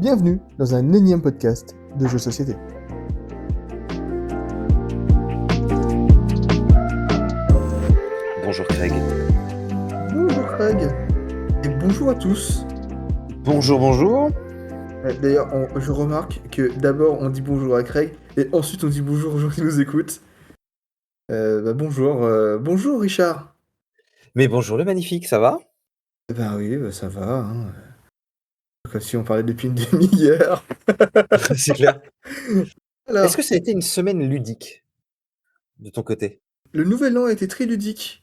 Bienvenue dans un énième podcast de jeux société. Bonjour Craig. Bonjour Craig, et bonjour à tous. Bonjour. D'ailleurs, je remarque que d'abord on dit bonjour à Craig, et ensuite on dit bonjour aux gens qui nous écoutent. Bonjour Richard. Mais bonjour le magnifique, ça va? Ben oui, ça va, hein. Comme si on parlait depuis une demi-heure. C'est clair. Est-ce Alors, que ça a été une semaine ludique de ton côté? le nouvel an a été très ludique.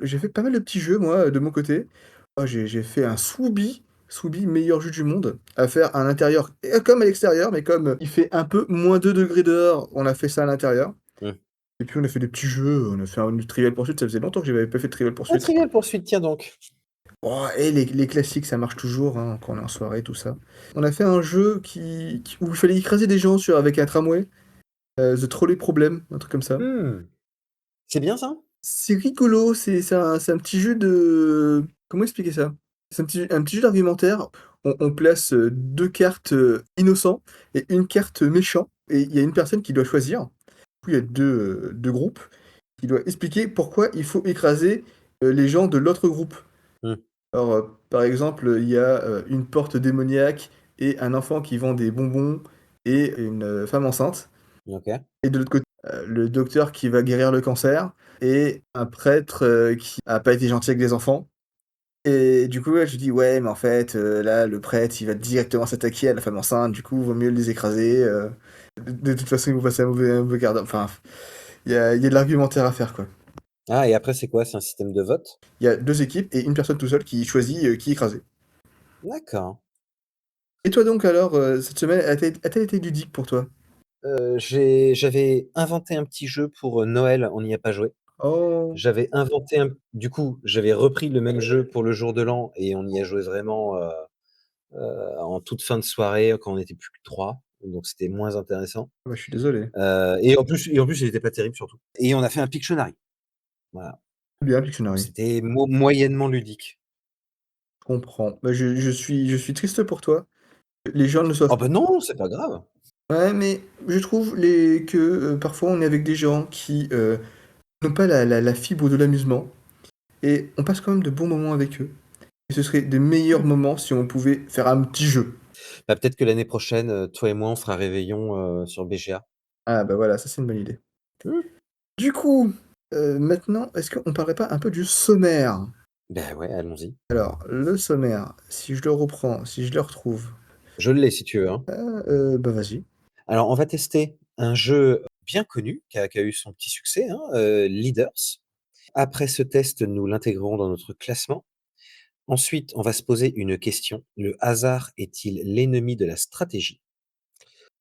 J'ai fait pas mal de petits jeux, moi, de mon côté. J'ai fait un Swooby, meilleur jeu du monde, à faire à l'intérieur et comme à l'extérieur, mais comme il fait un peu moins 2 degrés dehors, on a fait ça à l'intérieur. Mmh. Et puis on a fait des petits jeux, on a fait un Trivial Pursuit, ça faisait longtemps que j'avais pas fait de Trivial Ah, Pursuit. Trivial Poursuite, tiens donc. Oh, et les classiques, ça marche toujours, hein, quand on est en soirée, tout ça. On a fait un jeu où il fallait écraser des gens avec un tramway, The Trolley Problem, un truc comme ça. Mmh. C'est bien ça? C'est rigolo, c'est un petit jeu de comment expliquer ça? C'est un petit jeu d'argumentaire. On place, 2 cartes, innocents et une carte méchant et il y a une personne qui doit choisir. Du coup, il y a 2 groupes, qui doit expliquer pourquoi il faut écraser, les gens de l'autre groupe. Mmh. Alors, par exemple, il y a, une porte démoniaque et un enfant qui vend des bonbons et une, femme enceinte. OK. Et de l'autre côté, le docteur qui va guérir le cancer et un prêtre, qui a pas été gentil avec les enfants. Et du coup, ouais, je dis: «Ouais, mais en fait, là, le prêtre, il va directement s'attaquer à la femme enceinte, du coup, vaut mieux les écraser, de toute façon, ils vont passer un mauvais quart d'heure». Enfin, il y a de l'argumentaire à faire, quoi. Ah et après c'est quoi? C'est un système de vote? Il y a 2 équipes et une personne tout seul qui choisit, qui écraser. D'accord. Et toi donc alors, cette semaine a-t-elle été ludique pour toi? J'avais inventé un petit jeu pour, Noël, on n'y a pas joué. Oh! J'avais repris le même jeu pour le jour de l'an et on y a joué vraiment, en toute fin de soirée quand on était plus que 3, donc c'était moins intéressant. Bah, je suis désolé. Et en plus, il était pas terrible surtout. Et on a fait un Pictionary. Voilà. Bien Donc Pictionary, c'était moyennement ludique. je comprends. Bah, je suis triste pour toi. Les gens ne soient Oh bah non, c'est pas grave. Ouais, mais je trouve parfois on est avec des gens qui, n'ont pas la fibre de l'amusement et on passe quand même de bons moments avec eux et ce serait des meilleurs Mmh. moments si on pouvait faire un petit jeu. Bah, peut-être que l'année prochaine, toi et moi, on fera réveillon, sur BGA. Ah bah, voilà, ça c'est une bonne idée. Mmh. Du coup, maintenant, est-ce qu'on parlerait pas un peu du sommaire? Bah, ouais, allons-y. Alors, le sommaire, si je le reprends, si je le retrouve, Je l'ai si tu veux, hein. bah, vas-y. Alors on va tester un jeu bien connu qui a eu son petit succès, hein, Leaders. Après ce test, nous l'intégrerons dans notre classement. Ensuite, on va se poser une question: le hasard est-il l'ennemi de la stratégie?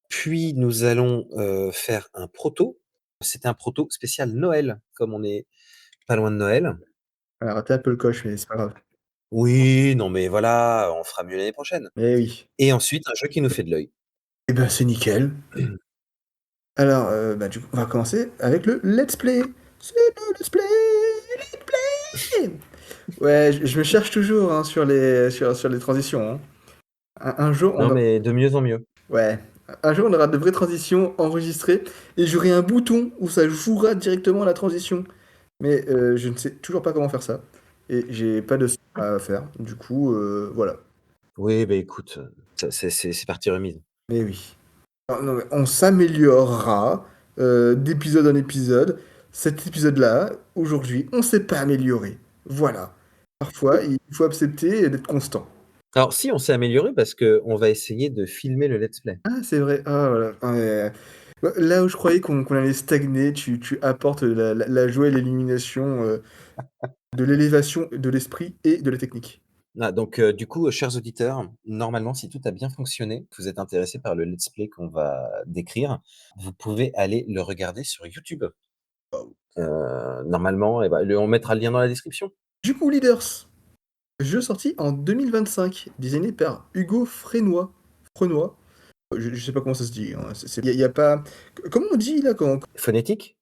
Puis nous allons, faire un proto. C'est un proto spécial Noël, comme on est pas loin de Noël. Alors, tu un peu le coche, mais c'est pas grave. Oui, non mais voilà, on fera mieux l'année prochaine. Eh oui. Et ensuite un jeu qui nous fait de l'œil. Eh ben, c'est nickel. Alors, bah, du coup, on va commencer avec le let's play. C'est le let's play, let's play. Ouais, je me cherche toujours, hein, sur les transitions, hein. Un jour, Non mais de mieux en mieux. ouais, un jour, on aura de vraies transitions enregistrées et j'aurai un bouton où ça jouera directement la transition. Mais je ne sais toujours pas comment faire ça et j'ai pas de à faire. Du coup, voilà. Oui, beh, écoute, ça c'est partie remise. Mais oui. Ah non, mais on s'améliorera, d'épisode en épisode. Cet épisode-là, aujourd'hui, on s'est pas amélioré. Voilà. Parfois, il faut accepter d'être constant. Alors si, on s'est amélioré parce qu'on va essayer de filmer le let's play. Ah, c'est vrai. Ah, voilà. Ah, ouais. Ouais, là où je croyais qu'on allait stagner, tu apportes la joie et l'illumination, de l'élévation de l'esprit et de la technique. Ah donc du coup, chers auditeurs, normalement, si tout a bien fonctionné, que vous êtes intéressés par le let's play qu'on va décrire, vous pouvez aller le regarder sur YouTube. Waouh. Normalement et bah, on mettra le lien dans la description. Du coup, Leaders, jeu sorti en 2025, designé par Hugo Frenois. Je sais pas comment ça se dit, hein. Il y a pas comment on dit là quand Phonétique?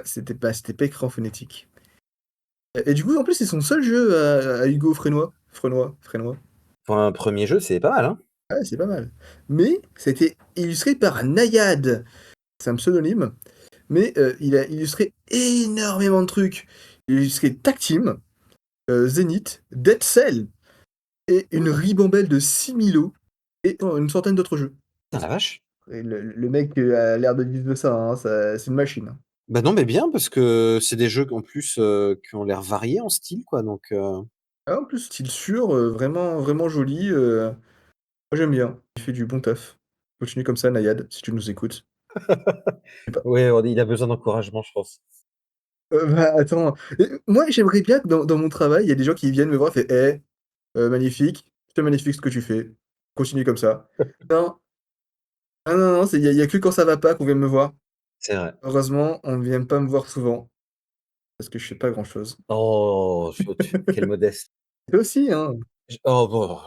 c'était pas écrit en phonétique. Et du coup, en plus, c'est son seul jeu à Hugo Frenois. Frenois. Pour un premier jeu, c'est pas mal, hein? Ouais, c'est pas mal. Mais ça a été illustré par Nayad, c'est un pseudonyme, mais il a illustré énormément de trucs. Il a illustré Tag Team, Zenith, Dead Cell et une Mmh. ribambelle de 6 000 et une centaine d'autres jeux. Putain la vache! Et le mec, a l'air de vivre de ça, hein, ça c'est une machine, hein. Bah, non, mais bien parce que c'est des jeux en plus, qui ont l'air variés en style quoi donc Ah, en plus, style sûr, vraiment vraiment joli, moi j'aime bien. Il fait du bon taf. Continue comme ça Nayad, si tu nous écoutes. Je sais pas. ouais, on il a besoin d'encouragement, je pense. Bah, attends, moi j'aimerais bien que dans mon travail, il y a des gens qui viennent me voir et fait: «Eh, magnifique, c'est magnifique ce que tu fais. Continue comme ça». Non, non, non, non, c'est il y a que quand ça va pas qu'on vient me voir. C'est vrai. Heureusement, on vient pas me voir souvent parce que je fais pas grand chose. Oh, quel modeste. Toi aussi, hein, Oh bon,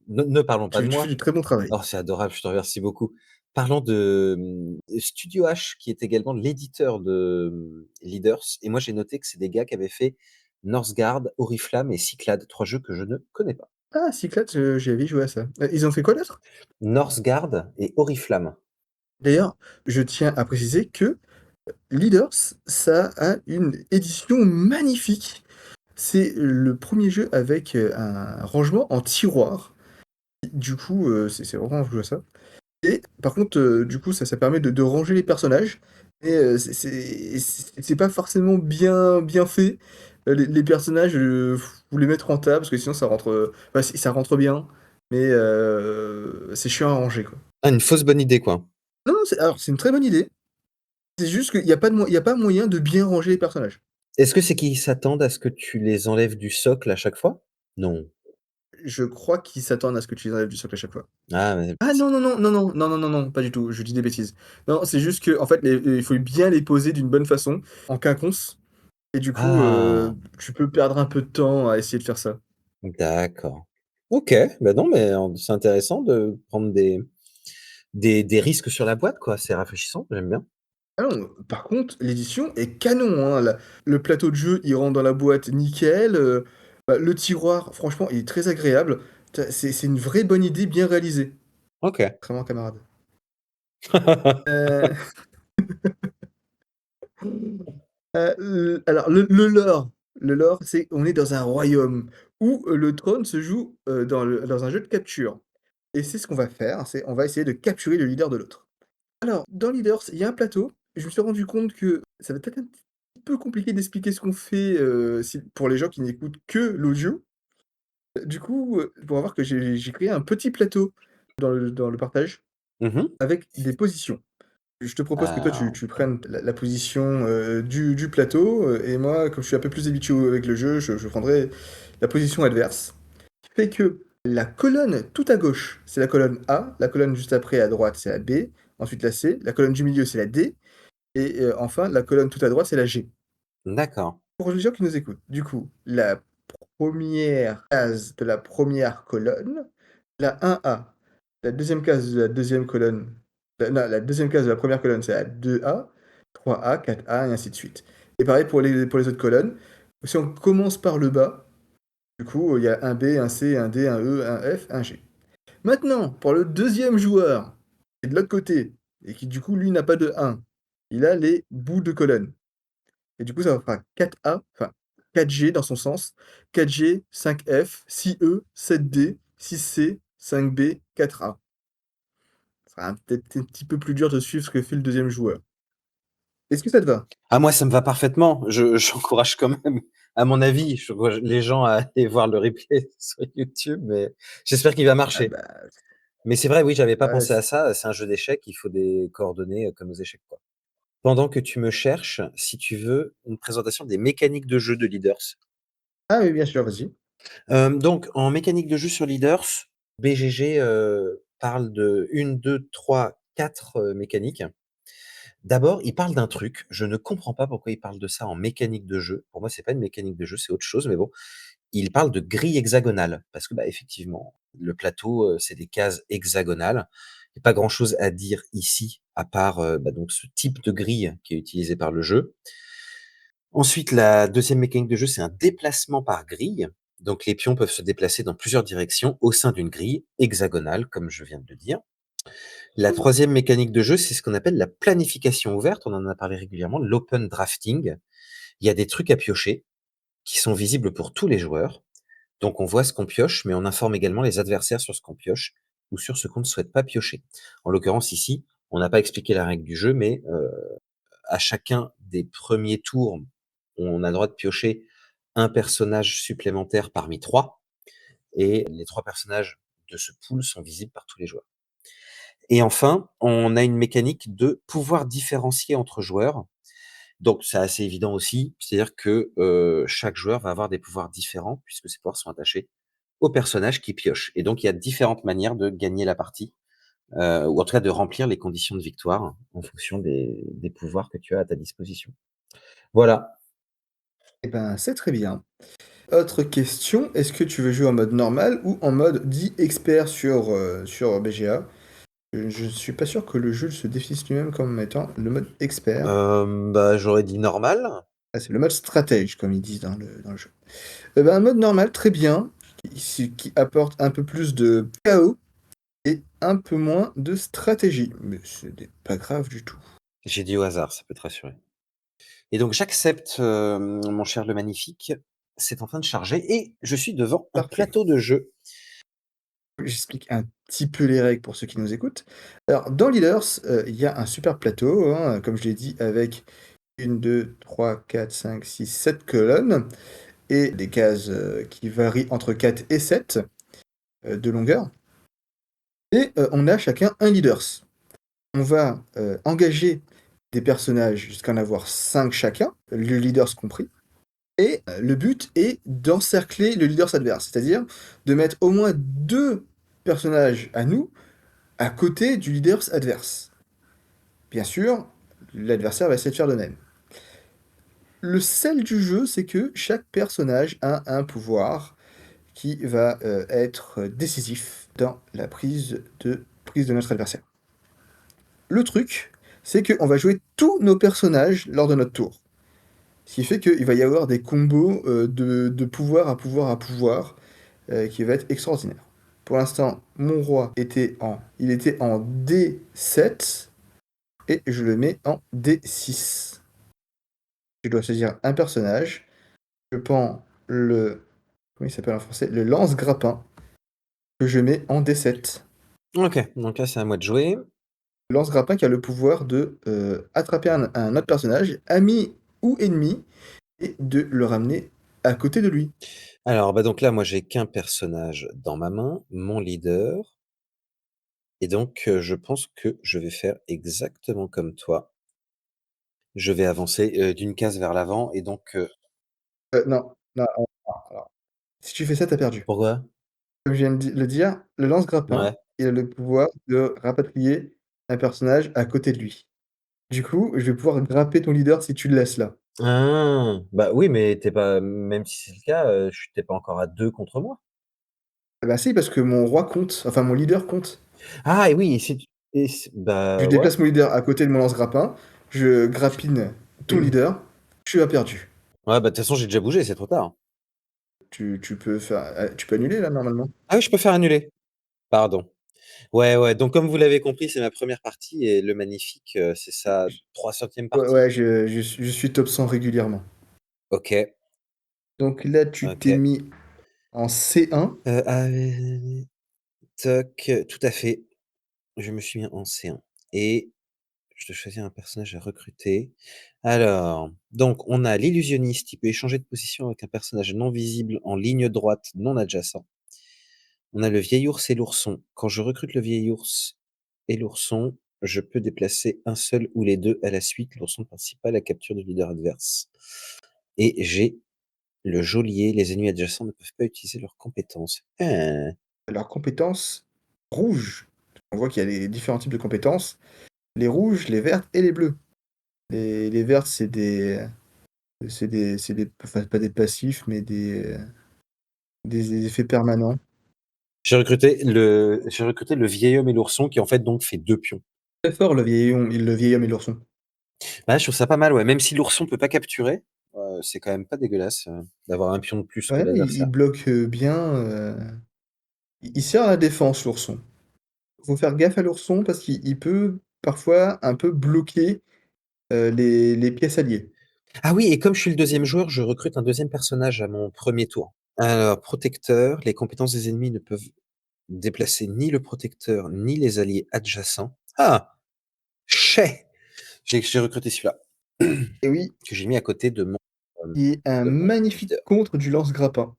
ne parlons pas de tu fais moi. du très bon travail. Oh, c'est adorable, je te remercie beaucoup. Parlons de, Studio H qui est également l'éditeur de, Leaders et moi j'ai noté que c'est des gars qui avaient fait Northgard, Oriflamme et Cyclades, 3 jeux que je ne connais pas. Ah, Cyclades, j'avais joué à ça. Ils ont fait quoi d'autre? Northgard et Oriflamme. D'ailleurs, je tiens à préciser que Leaders, ça a une édition magnifique. C'est le premier jeu avec, un rangement en tiroir. Du coup, c'est vraiment jouer à ça. Et par contre, du coup, ça permet de ranger les personnages et c'est pas forcément bien fait. Les personnages, faut les mettre en table parce que sinon ça rentre, enfin si, ça rentre bien, mais c'est chiant à ranger, quoi. Ah, une fausse bonne idée, quoi. Non, non, c'est une très bonne idée. C'est juste qu'il y a pas il y a pas moyen de bien ranger les personnages. Est-ce que c'est qu'ils s'attendent à ce que tu les enlèves du socle à chaque fois? Non. Je crois qu'ils s'attendent à ce que tu les enlèves du socle à chaque fois. Ah, mais Ah non, non, non, non, non, non, non, non, non, pas du tout, je dis des bêtises. Non, c'est juste qu'en fait, il faut bien les poser d'une bonne façon, en quinconce. Et du coup, ah! tu peux perdre un peu de temps à essayer de faire ça. D'accord. OK, bah, non, mais c'est intéressant de prendre des risques sur la boîte, quoi. C'est rafraîchissant, j'aime bien. Ah non, par contre, l'édition est canon, hein, la le plateau de jeu, il rentre dans la boîte nickel, bah, le tiroir, franchement, il est très agréable. C'est une vraie bonne idée bien réalisée. OK. Vraiment camarade. Heu, alors le lore, c'est on est dans un royaume où, le trône se joue, dans un jeu de capture et c'est ce qu'on va faire, c'est on va essayer de capturer le leader de l'autre. Alors, dans Leaders, il y a un plateau. Je me suis rendu compte que ça va être peut-être un petit peu compliqué d'expliquer ce qu'on fait, si pour les gens qui n'écoutent que l'audio. Du coup, pour voir que j'ai créé un petit plateau dans le partage Mmh. avec des positions. Je te propose que toi tu Ah, tu prennes la position, du plateau, et moi, comme je suis un peu plus habitué avec le jeu, je prendrai la position adverse. Qui fait que la colonne tout à gauche, c'est la colonne A, la colonne juste après à droite, c'est la B, ensuite la C, la colonne du milieu, c'est la D et enfin la colonne tout à droite, c'est la G. d'accord. Pour les gens qui nous écoutent, du coup, la première case de la première colonne, la 1A. La deuxième case de la deuxième colonne, non, la deuxième case de la première colonne, c'est la 2A, 3A, 4A et ainsi de suite. Et pareil pour les autres colonnes. Si on commence par le bas, du coup, il y a un B, un C, un D, un E, un F, un G. Maintenant, pour le deuxième joueur, qui est de l'autre côté, et qui du coup, lui, n'a pas de 1, il a les bouts de colonne. Et du coup, ça va faire 4A, enfin 4G dans son sens, 4G, 5F, 6E, 7D, 6C, 5B, 4A. Ça sera peut-être un petit peu plus dur de suivre ce que fait le deuxième joueur. Est-ce que ça te va? Ah, moi, ça me va parfaitement. Je j'encourage quand même, à mon avis, j'encourage les gens à aller voir le replay sur YouTube, mais j'espère qu'il va Ah marcher. bah, Mais c'est vrai, oui, j'avais pas ouais, pensé à ça. C'est un jeu d'échecs, il faut des coordonnées, comme aux échecs, quoi. Pendant que tu me cherches, si tu veux, une présentation des mécaniques de jeu de Leaders. ah oui, bien sûr, vas-y. Donc en mécanique de jeu sur Leaders, BGG, parle de une, deux, trois, 4 mécaniques. D'abord, il parle d'un truc, je ne comprends pas pourquoi il parle de ça en mécanique de jeu. Pour moi, c'est pas une mécanique de jeu, c'est autre chose, mais bon. Il parle de grille hexagonale parce que, bah, effectivement, le plateau, c'est des cases hexagonales. Il y a pas grand chose à dire ici à part, bah, donc ce type de grille qui est utilisé par le jeu. Ensuite, la deuxième mécanique de jeu, c'est un déplacement par grille. Donc les pions peuvent se déplacer dans plusieurs directions au sein d'une grille hexagonale, comme je viens de le dire. La troisième mécanique de jeu, c'est ce qu'on appelle la planification ouverte. On en a parlé régulièrement, l'open drafting. Il y a des trucs à piocher qui sont visibles pour tous les joueurs. Donc on voit ce qu'on pioche, mais on informe également les adversaires sur ce qu'on pioche ou sur ce qu'on ne souhaite pas piocher. En l'occurrence ici, on n'a pas expliqué la règle du jeu, mais à chacun des premiers tours, on a le droit de piocher un personnage supplémentaire parmi 3, et les 3 personnages de ce pool sont visibles par tous les joueurs. Et enfin, on a une mécanique de pouvoir différencier entre joueurs. Donc c'est assez évident aussi, c'est-à-dire que, chaque joueur va avoir des pouvoirs différents puisque ces pouvoirs sont attachés au personnage qui pioche, et donc il y a différentes manières de gagner la partie, ou en tout cas de remplir les conditions de victoire en fonction des pouvoirs que tu as à ta disposition. Voilà. Eh ben, c'est très bien. Autre question, est-ce que tu veux jouer en mode normal ou en mode dit expert sur BGA? Je ne suis pas sûr que le jeu se définisse lui-même comme étant le mode expert. Bah, j'aurais dit normal. Ah, c'est le mode stratège, comme ils disent dans le jeu. Ben, un mode normal, très bien, qui apporte un peu plus de chaos et un peu moins de stratégie. Mais ce n'est pas grave du tout. J'ai dit au hasard, ça peut te rassurer. Et donc j'accepte, mon cher Le Magnifique, c'est en train de charger et je suis devant un Parfait. plateau de jeu. J'explique un petit peu les règles pour ceux qui nous écoutent. Alors, dans Leaders, il y a un super plateau, hein, comme je l'ai dit, avec 1, 2, 3, 4, 5, 6, 7 colonnes et des cases qui varient entre 4 et 7 de longueur. Et on a chacun un leaders. On va engager des personnages jusqu'à en avoir 5 chacun, le leaders compris. Et le but est d'encercler le leaders adverse, c'est-à-dire de mettre au moins 2 personnages à nous à côté du leaders adverse. Bien sûr, l'adversaire va essayer de faire de même. Le sel du jeu, c'est que chaque personnage a un pouvoir qui va être décisif dans la prise de notre adversaire. Le truc, c'est qu'on va jouer tous nos personnages lors de notre tour. Ce qui fait qu'il va y avoir des combos de pouvoir à pouvoir à pouvoir qui va être extraordinaire. Pour l'instant, mon roi il était en D7 et je le mets en D6. Je dois choisir un personnage. Je prends le... Comment il s'appelle en français? Le lance-grappin que je mets en D7. OK, donc là, c'est à moi de jouer. Le lance-grappin qui a le pouvoir de attraper un autre personnage, ami ou ennemi, et de le ramener à côté de lui. Alors, bah, donc là, moi, j'ai qu'un personnage dans ma main, mon leader, et donc je pense que je vais faire exactement comme toi. Je vais avancer, d'une case vers l'avant et donc Non, non, alors, si tu fais ça, t'as perdu. pourquoi? Comme je viens de le dire, le lance-grappin, Ouais. il a le pouvoir de rapatrier un personnage à côté de lui. Du coup, je vais pouvoir grapper ton leader si tu le laisses là. Ah! Bah, oui, mais tu pas même si c'est le cas, tu pas encore à 2 contre moi? Ah bah si, parce que mon roi compte, enfin mon leader compte. Ah et oui, et si tu Je bah, ouais. déplace mon leader à côté de mon lance-grappin, je grappine ton leader, tu as perdu. Ouais, bah, de toute façon, j'ai déjà bougé, c'est trop tard. Tu peux annuler là normalement. Ah oui, je peux faire annuler. Pardon. Ouais, ouais, donc comme vous l'avez compris, c'est ma première partie et le magnifique, c'est sa 300e Ouais, partie? ouais, je suis top 100 régulièrement. OK, Donc là, tu t'es OK. mis en C1. Ah, toc, tout à fait. Je me suis mis en C1 et je dois choisir un personnage à recruter. Alors, donc on a l'illusionniste, il peut échanger de position avec un personnage non visible en ligne droite non adjacent. On a le vieil ours et l'ourson. Quand je recrute le vieil ours et l'ourson, je peux déplacer un seul ou les 2 à la suite, l'ourson principal à capture du leader adverse. Et j'ai le geôlier, les ennemis adjacents ne peuvent pas utiliser leurs compétences. Ah! Leurs compétences rouges. On voit qu'il y a les différents types de compétences. Les rouges, les vertes et les bleues. Les vertes, enfin, pas des passifs, mais des effets permanents. J'ai recruté le vieil homme et l'ourson qui en fait donc fait 2 pions. Très fort le vieil homme et l'ourson. Ouais, je trouve ça pas mal, ouais, même si l'ourson peut pas capturer, c'est quand même pas dégueulasse, d'avoir un pion de plus que Ouais, il l'adversaire. bloque, bien, il sert à la défense, l'ourson. Faut faire gaffe à l'ourson parce qu'il peut parfois un peu bloquer, les pièces alliées. Ah oui, et comme je suis le deuxième joueur, je recrute un deuxième personnage à mon premier tour. Alors, protecteur, les compétences des ennemis ne peuvent déplacer ni le protecteur, ni les alliés adjacents. Ah! Chais! J'ai recruté celui-là, Et oui, que j'ai mis à côté hem, qui est un de mon magnifique leader. contre du lance-grappin.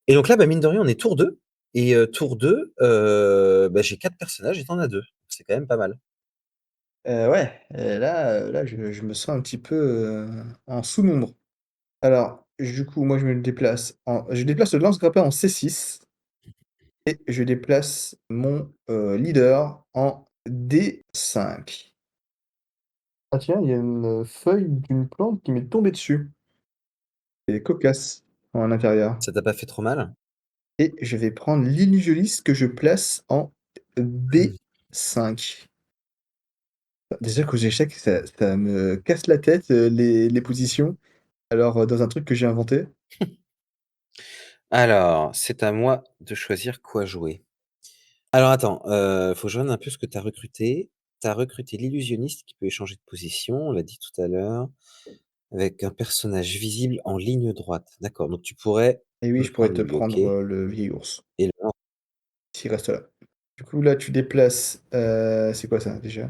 Et donc là, bah, mine de rien, on est tour 2 et tour 2, bah, j'ai 4 personnages et tu en as 2. C'est quand même pas mal. Ouais, là, je me sens un petit peu, en sous-nombre. Alors, du coup, moi, je déplace le lance-grappin en C6 et je déplace mon, leader en D5. Ah tiens, il y a une feuille d'une plante qui m'est tombée dessus. C'est cocasse en intérieur. Ça t'a pas fait trop mal? Et je vais prendre l'illusionniste que je place en D5. Déjà qu'aux échecs, ça me casse la tête, les positions. Alors, dans un truc que j'ai inventé. Alors, c'est à moi de choisir quoi jouer. Alors attends, faut que je regarde un peu ce que tu as recruté. Tu as recruté l'illusionniste qui peut échanger de position, on l'a dit tout à l'heure, avec un personnage visible en ligne droite. D'accord, donc tu pourrais Et oui, me je pourrais prendre te lui, OK, prendre, et le vieil ours, le lan s'il reste là. Du coup, là, tu déplaces, c'est quoi ça, déjà?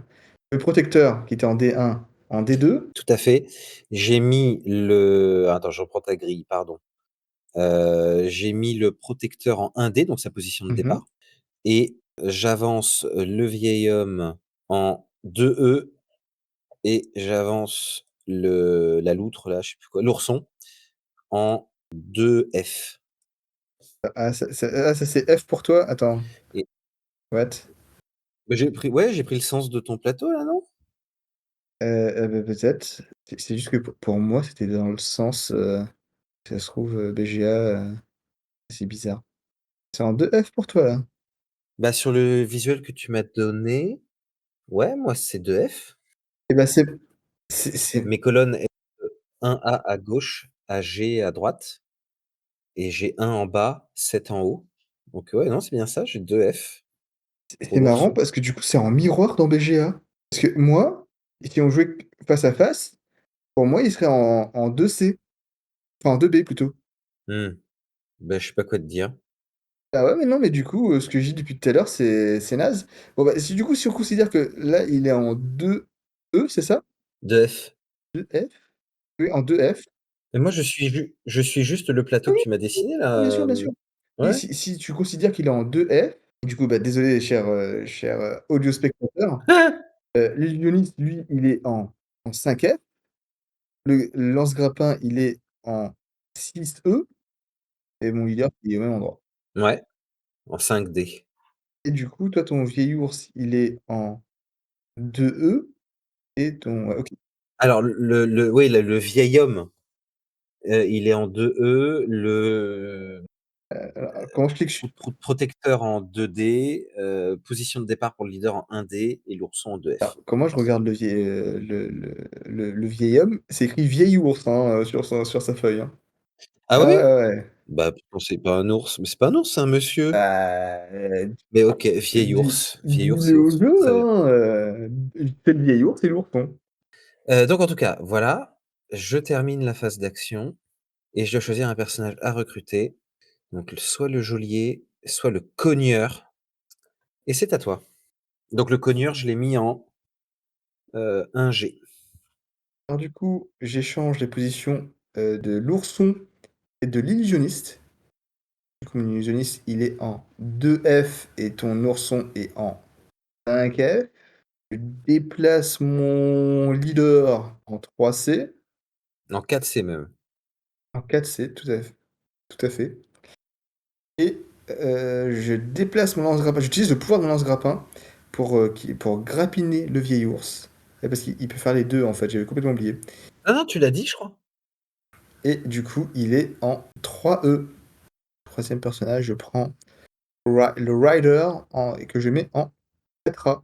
Le protecteur qui était en D1 en D2. tout à fait. J'ai mis le attends, je reprends ta grille, pardon. J'ai mis le protecteur en 1D, donc sa position de Mmh. départ et j'avance, le vieil homme en 2E et j'avance le la loutre là, je sais plus quoi, l'ourson en 2F Ça c'est F pour toi? Attends, et what? bah, j'ai pris le sens de ton plateau là, non? Bah, peut-être. C'est juste que pour moi, c'était dans le sens, ça se trouve, BGA, c'est bizarre. C'est en 2F pour toi, là? Bah, sur le visuel que tu m'as donné, ouais, moi c'est 2F. Et bah, c'est Mes colonnes elles, 1A à gauche, AG à droite et j'ai 1 en bas, 7 en haut. Donc ouais, non, c'est bien ça, j'ai 2F pour c'est marrant l'ourson. parce que du coup, c'est en miroir dans BGA. Parce que moi, si on jouait face à face, pour moi, il serait en 2C, enfin en 2B plutôt. Mmh, bah, je sais pas quoi te dire. Ah ouais, mais non, mais du coup, ce que je dis depuis tout à l'heure, c'est naze. Bon, bah, si du coup, si on considère que là, il est en 2E, c'est ça? 2F. 2F? Oui, en 2F. Mais moi je suis juste le Ah plateau que oui, tu m'as oui, dessiné bien là, sûr, bien sûr. Oui, ouais. si tu considères qu'il est en 2F, du coup, bah, désolé cher, audiospectateur, l'Illusioniste, lui, il est en 5F, le lance-grappin, il est en 6E et mon leader, il est au même endroit. Ouais, en 5D. Et du coup, toi, ton vieil ours, il est en 2E et ton ouais, OK. Alors le oui, le vieil homme, il est en 2E, le Alors comment je clique su protecteur en 2D, position de départ pour le leader en 1D et l'ourson en alors 2F. comment je regarde le vieil homme? C'est écrit vieil ours, hein, sur sa feuille, hein. Ah Ah oui? ouais, ouais, ouais. Bah, pourtant c'est pas un ours, mais c'est pas un ours, c'est un monsieur. Bah, Mais OK, vieil dis ours, vieil ours, dis-le c'est au ours. jeu, Très bien. hein, c'est le vieil ours et l'ourson. Donc en tout cas, voilà, je termine la phase d'action et je dois choisir un personnage à recruter. Donc soit le geôlier, soit le cogneur et c'est à toi. Donc le cogneur, je l'ai mis en, 1G. Alors du coup, j'échange les positions, de l'ourson et de l'illusionniste. Du coup, mon illusionniste, il est en 2F et ton ourson est en 5F. Je déplace mon leader en 3C, En 4C même. en 4C, tout à fait. Et je déplace mon lance-grappin. J'utilise le pouvoir de mon lance-grappin pour grappiner le vieil ours. Parce qu'il peut faire les deux en fait, j'avais complètement oublié. Ah non, tu l'as dit, je crois? Et du coup, il est en 3E. Troisième personnage, je prends le Rider et que je mets en 4A.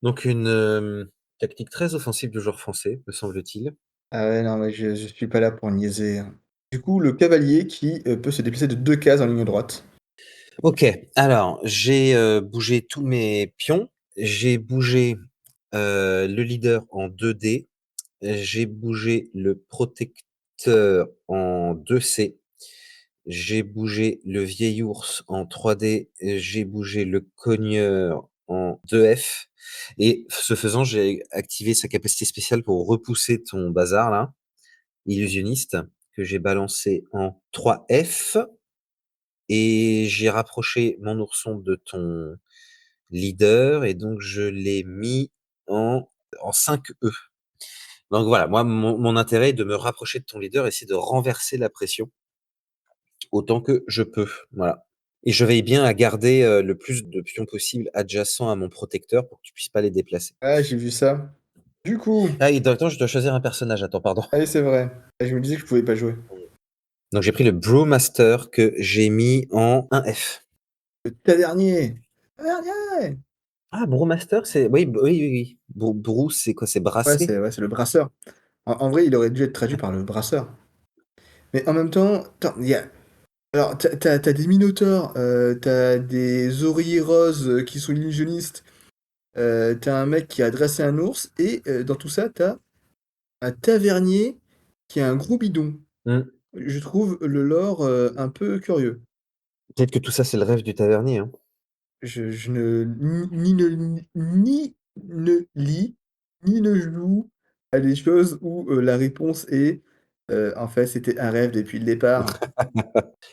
Donc une, tactique très offensive de joueur français, me semble-t-il. Ah ouais, non, mais je suis pas là pour niaiser, hein. Du coup, le cavalier qui, peut se déplacer de 2 cases en ligne droite. OK, alors j'ai, bougé tous mes pions, j'ai bougé, le leader en 2D, j'ai bougé le protecteur en 2C, j'ai bougé le vieil ours en 3D, j'ai bougé le cogneur en 2F et ce faisant, j'ai activé sa capacité spéciale pour repousser ton bazar là, illusionniste, que j'ai balancé en 3F et j'ai rapproché mon ourson de ton leader et donc je l'ai mis en 5E. Donc voilà, moi mon intérêt est de me rapprocher de ton leader, essayer de renverser la pression autant que je peux, voilà. Et je veille bien à garder, le plus de pions possible adjacents à mon protecteur pour que tu puisses pas les déplacer. Ah, j'ai vu ça. Du coup Ah et attends, je dois choisir un personnage, attends, pardon. ah oui, c'est vrai. Ah, je me disais que je pouvais pas jouer. Donc j'ai pris le Brewmaster que j'ai mis en 1F. Le tavernier! Tavernier! Ah Brewmaster, c'est oui, oui, oui, oui. Brew, c'est quoi? C'est brasser? Ouais, c'est le brasseur. En vrai, il aurait dû être traduit par le brasseur. Mais en même temps, attends, il y a alors tu as des minotaures, tu des oreillers roses, qui sont illusionnistes, tu un mec qui a dressé un ours et dans tout ça, t'as un tavernier qui a un gros bidon. Mmh. Je trouve le lore, un peu curieux. Peut-être que tout ça, c'est le rêve du tavernier, hein. Je ne ni ne lis, ni ne joue à des choses où, la réponse est, en fait, c'était un rêve depuis le départ.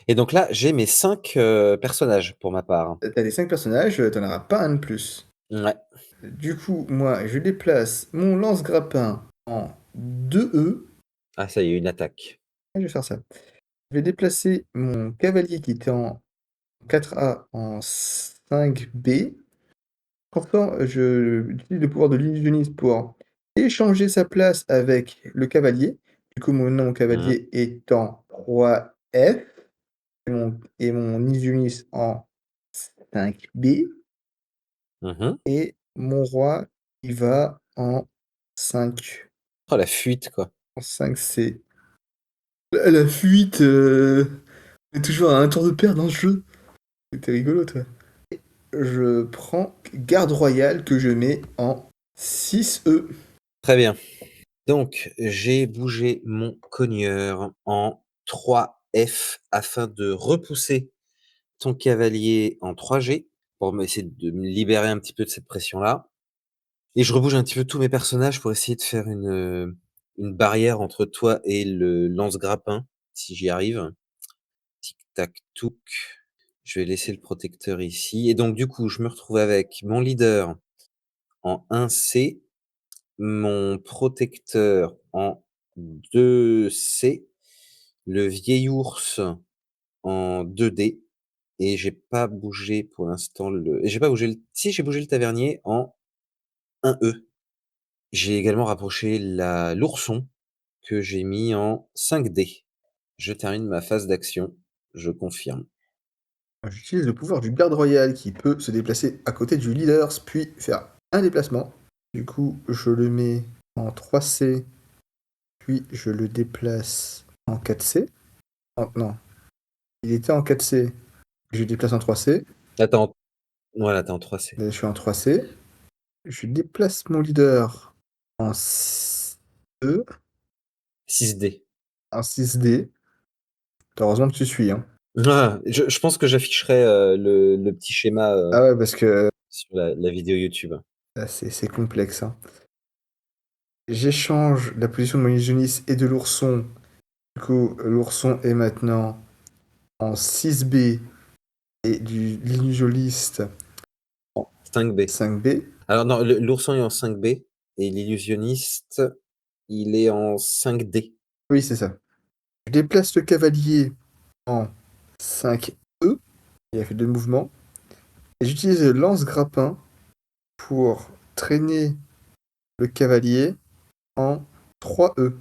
Et donc là, j'ai mes 5 personnages pour ma part. Tu les 5 personnages, tu auras pas un de plus. Ouais. Du coup, moi, je déplace mon lance-grappin en 2E. Ah ça y est, une attaque. Je vais faire ça. Je vais déplacer mon cavalier qui était en 4A en 5B. Pourtant, je utilise le pouvoir de l'illusionniste pour échanger sa place avec le cavalier. Du coup, mon Mmh. cavalier est en 3F et mon illusionniste en 5B. Mmh. Et mon roi, il va en 5, Oh la fuite, quoi. en 5C. La fuite, on est toujours à un tour de paire dans ce jeu. C'était rigolo, toi. Je prends garde royale que je mets en 6E. Très bien. Donc j'ai bougé mon cogneur en 3F afin de repousser ton cavalier en 3G pour me essayer de me libérer un petit peu de cette pression-là. Et je rebouge un petit peu tous mes personnages pour essayer de faire une barrière entre toi et le lance-grappin, si j'y arrive. Tic tac touc. Je vais laisser le protecteur ici et donc du coup, je me retrouve avec mon leader en 1C, mon protecteur en 2C, le vieil ours en 2D et j'ai pas bougé pour l'instant le et j'ai pas bougé le si j'ai bougé le tavernier en 1E. J'ai également rapproché l'ourson que j'ai mis en 5D. Je termine ma phase d'action, je confirme. J'utilise le pouvoir du garde royal qui peut se déplacer à côté du leader, puis faire un déplacement. Du coup, je le mets en 3C, puis je le déplace en 4C. Non, il était en 4C, je le déplace en 3C. Attends, voilà, tu es en 3C. Là, je suis en 3C. Je déplace mon leader en 6E, 6D. en 6D. Heureusement que tu suis, hein. Ah, je pense que j'afficherai, le petit schéma, Ah ouais, parce que sur la vidéo YouTube. là, c'est complexe, hein. J'échange la position de mon illusionniste et de l'ourson. Du coup, l'ourson est maintenant en 6B et du l'illusionniste en 5B. 5B. Alors non, l'ourson est en 5B et l'illusionniste, il est en 5D. Oui, c'est ça. Je déplace le cavalier en 5E. Il a fait 2 mouvements. Et j'utilise le lance-grappin pour traîner le cavalier en 3E.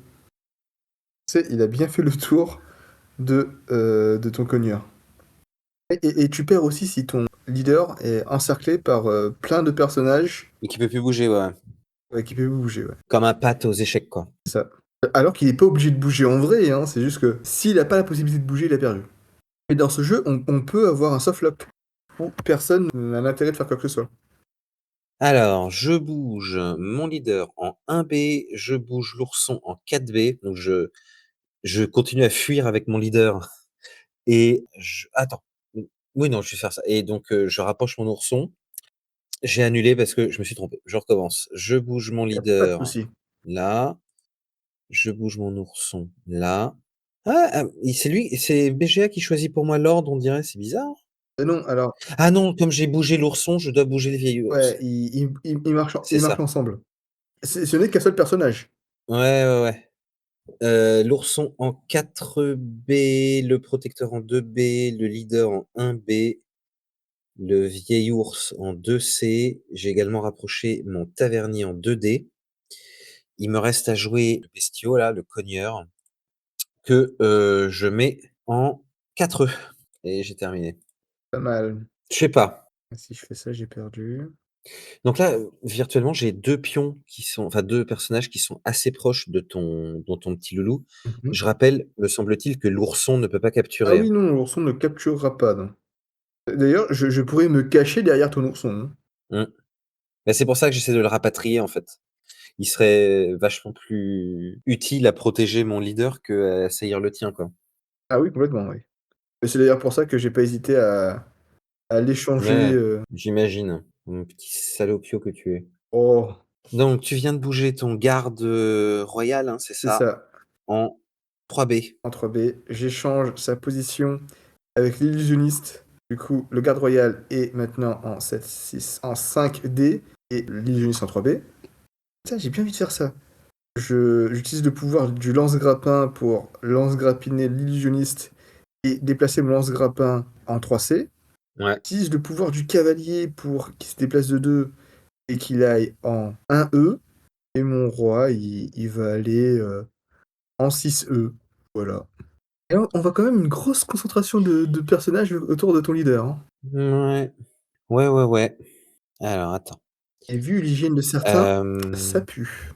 Tu sais, il a bien fait le tour de ton cogneur. Et tu perds aussi si ton leader est encerclé par plein de personnages Et qui peut plus bouger, ouais. ouais, qui peuvent bouger. Ouais. Comme un patte aux échecs, quoi. C'est ça. Alors qu'il est pas obligé de bouger en vrai, hein, c'est juste que s'il a pas la possibilité de bouger, il a perdu. Et dans ce jeu, on peut avoir un soft lock où personne n'a l'intérêt de faire quoi que ce soit. Alors, je bouge mon leader en 1B, je bouge l'ourson en 4B, donc je continue à fuir avec mon leader et je attends, oui, non, je vais faire ça et donc je rapproche mon ourson. J'ai annulé parce que je me suis trompé. Je recommence. Je bouge mon Y a pas de leader souci. là, je bouge mon ourson là. C'est lui, c'est BGA qui choisit pour moi l'ordre, on dirait, c'est bizarre. Non, alors Ah non, comme j'ai bougé l'ourson, je dois bouger le vieil ouais, ours. ils C'est marchent ça. ensemble. Ce n'est qu'un seul personnage. Ouais, ouais, ouais. L'ourson en 4B, le protecteur en 2B, le leader en 1B, le vieil ours en 2C. J'ai également rapproché mon tavernier en 2D. Il me reste à jouer le bestiau là, le cogneur, que, je mets en 4E et j'ai terminé. Pas mal. Je sais pas. Si je fais ça, j'ai perdu. Donc là, virtuellement, j'ai 2 pions qui sont enfin 2 personnages qui sont assez proches de ton petit loulou. Mmh mh. Je rappelle, me semble-t-il, que l'ourson ne peut pas Ah capturer, hein. oui, non, l'ourson ne capturera pas, non. D'ailleurs, je pourrais me cacher derrière ton ourson, hein. Mmh. Bah, c'est pour ça que j'essaie de le rapatrier, en fait. Il serait vachement plus utile à protéger mon leader qu'à assaillir le tien, quoi. Ah oui, complètement, oui. Et c'est d'ailleurs pour ça que j'ai pas hésité à l'échanger, Ouais, j'imagine, mon petit salopio que tu es. oh, Donc tu viens de bouger ton garde, royal, hein, c'est c'est ça? ça, En 3B. en 3B. J'échange sa position avec l'illusionniste. Du coup, le garde royal est maintenant en 7-6 en 5D et l'illusionniste en 3B. Tiens, j'ai bien envie de faire ça. J'utilise le pouvoir du lance-grappin pour lance-grappiner l'illusionniste et déplacer mon lance-grappin en 3C. Ouais. J'utilise le pouvoir du cavalier pour qu'il se déplace de 2 et qu'il aille en 1E. Et mon roi, il va aller en 6E. Voilà. Et on voit quand même une grosse concentration de personnages autour de ton leader, hein. Mouais. Ouais, ouais, ouais. Alors attends. Et vu l'hygiène de certains, ça Hem, pue.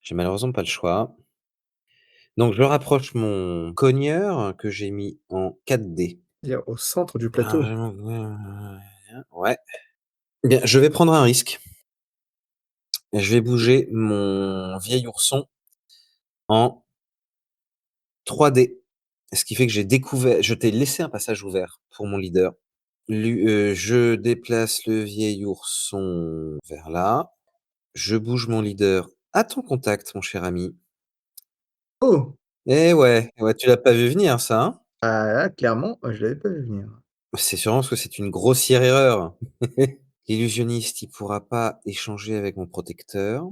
j'ai malheureusement pas le choix. Donc je rapproche mon cogneur que j'ai mis en 4D. C'est-à-dire au centre du Ah plateau. vraiment, ouais. Bien, je vais prendre un risque. Je vais bouger mon vieil ourson en 3D. Ce qui fait que je t'ai laissé un passage ouvert pour mon leader. Je déplace le vieil ourson vers là. Je bouge mon leader à ton contact, mon cher ami. Oh! Eh ouais, tu l'as pas vu venir ça, hein? Ah là, clairement, je l'avais pas vu venir. C'est sûrement parce que c'est une grossière erreur. L'illusionniste, il pourra pas échanger avec mon protecteur.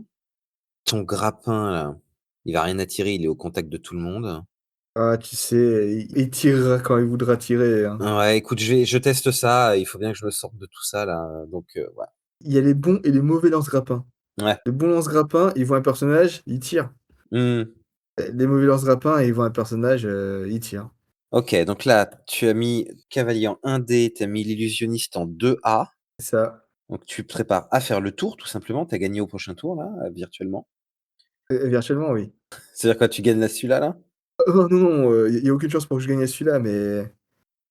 Ton grappin là, il va rien attirer, il est au contact de tout le monde. Ah, tu sais, il tirera quand il voudra tirer, hein. Ouais, écoute, je teste ça, il faut bien que je me sorte de tout ça là, donc ouais. Il y a les bons et les mauvais lance-grappins. Ouais. Les bons lance-grappins, ils voient un personnage, ils tirent. Mmh. Les mauvais lance-grappins, ils voient un personnage, ils tirent. OK, donc là, tu as mis cavalier en 1D, tu as mis l'illusionniste en 2A, C'est ça. donc tu te prépares à faire le tour tout simplement, tu as gagné au prochain tour là, virtuellement. Virtuellement, oui. C'est-à-dire quoi, tu gagnes là celui-là là? Oh non, non, il y a aucune chance pour que je gagne à celui-là, mais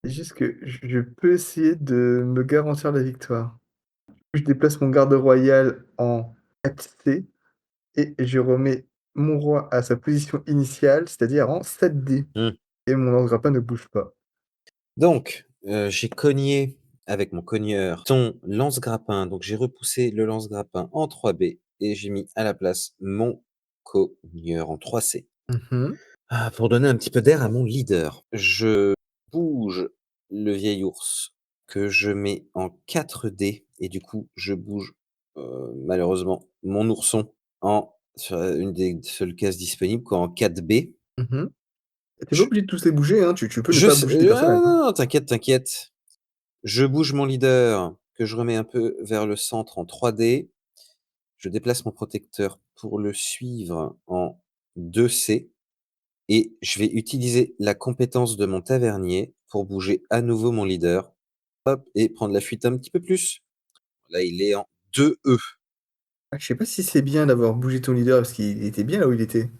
c'est juste que je peux essayer de me garantir la victoire. Je déplace mon garde royal en 4C et je remets mon roi à sa position initiale, c'est-à-dire en 7D Mmh. et mon lance-grappin ne bouge pas. Donc, j'ai cogné avec mon cogneur ton lance-grappin, donc j'ai repoussé le lance-grappin en 3B et j'ai mis à la place mon cogneur en 3C. Mmh mh. Pour donner un petit peu d'air à mon leader, je bouge le vieil ours que je mets en 4D et du coup, je bouge, malheureusement mon ourson sur une des seules cases disponibles quoi, en 4B. Mmh. Tu pas Je obligé de tous les bouger, hein, tu peux ne je pas sais bouger tes personnages, non, hein. non, t'inquiète, t'inquiète. Je bouge mon leader que je remets un peu vers le centre en 3D. Je déplace mon protecteur pour le suivre en 2C. Et je vais utiliser la compétence de mon tavernier pour bouger à nouveau mon leader. Hop et prendre la fuite un petit peu plus. Là, il est en 2E. Ah, je sais pas si c'est bien d'avoir bougé ton leader parce qu'il était bien là où il était.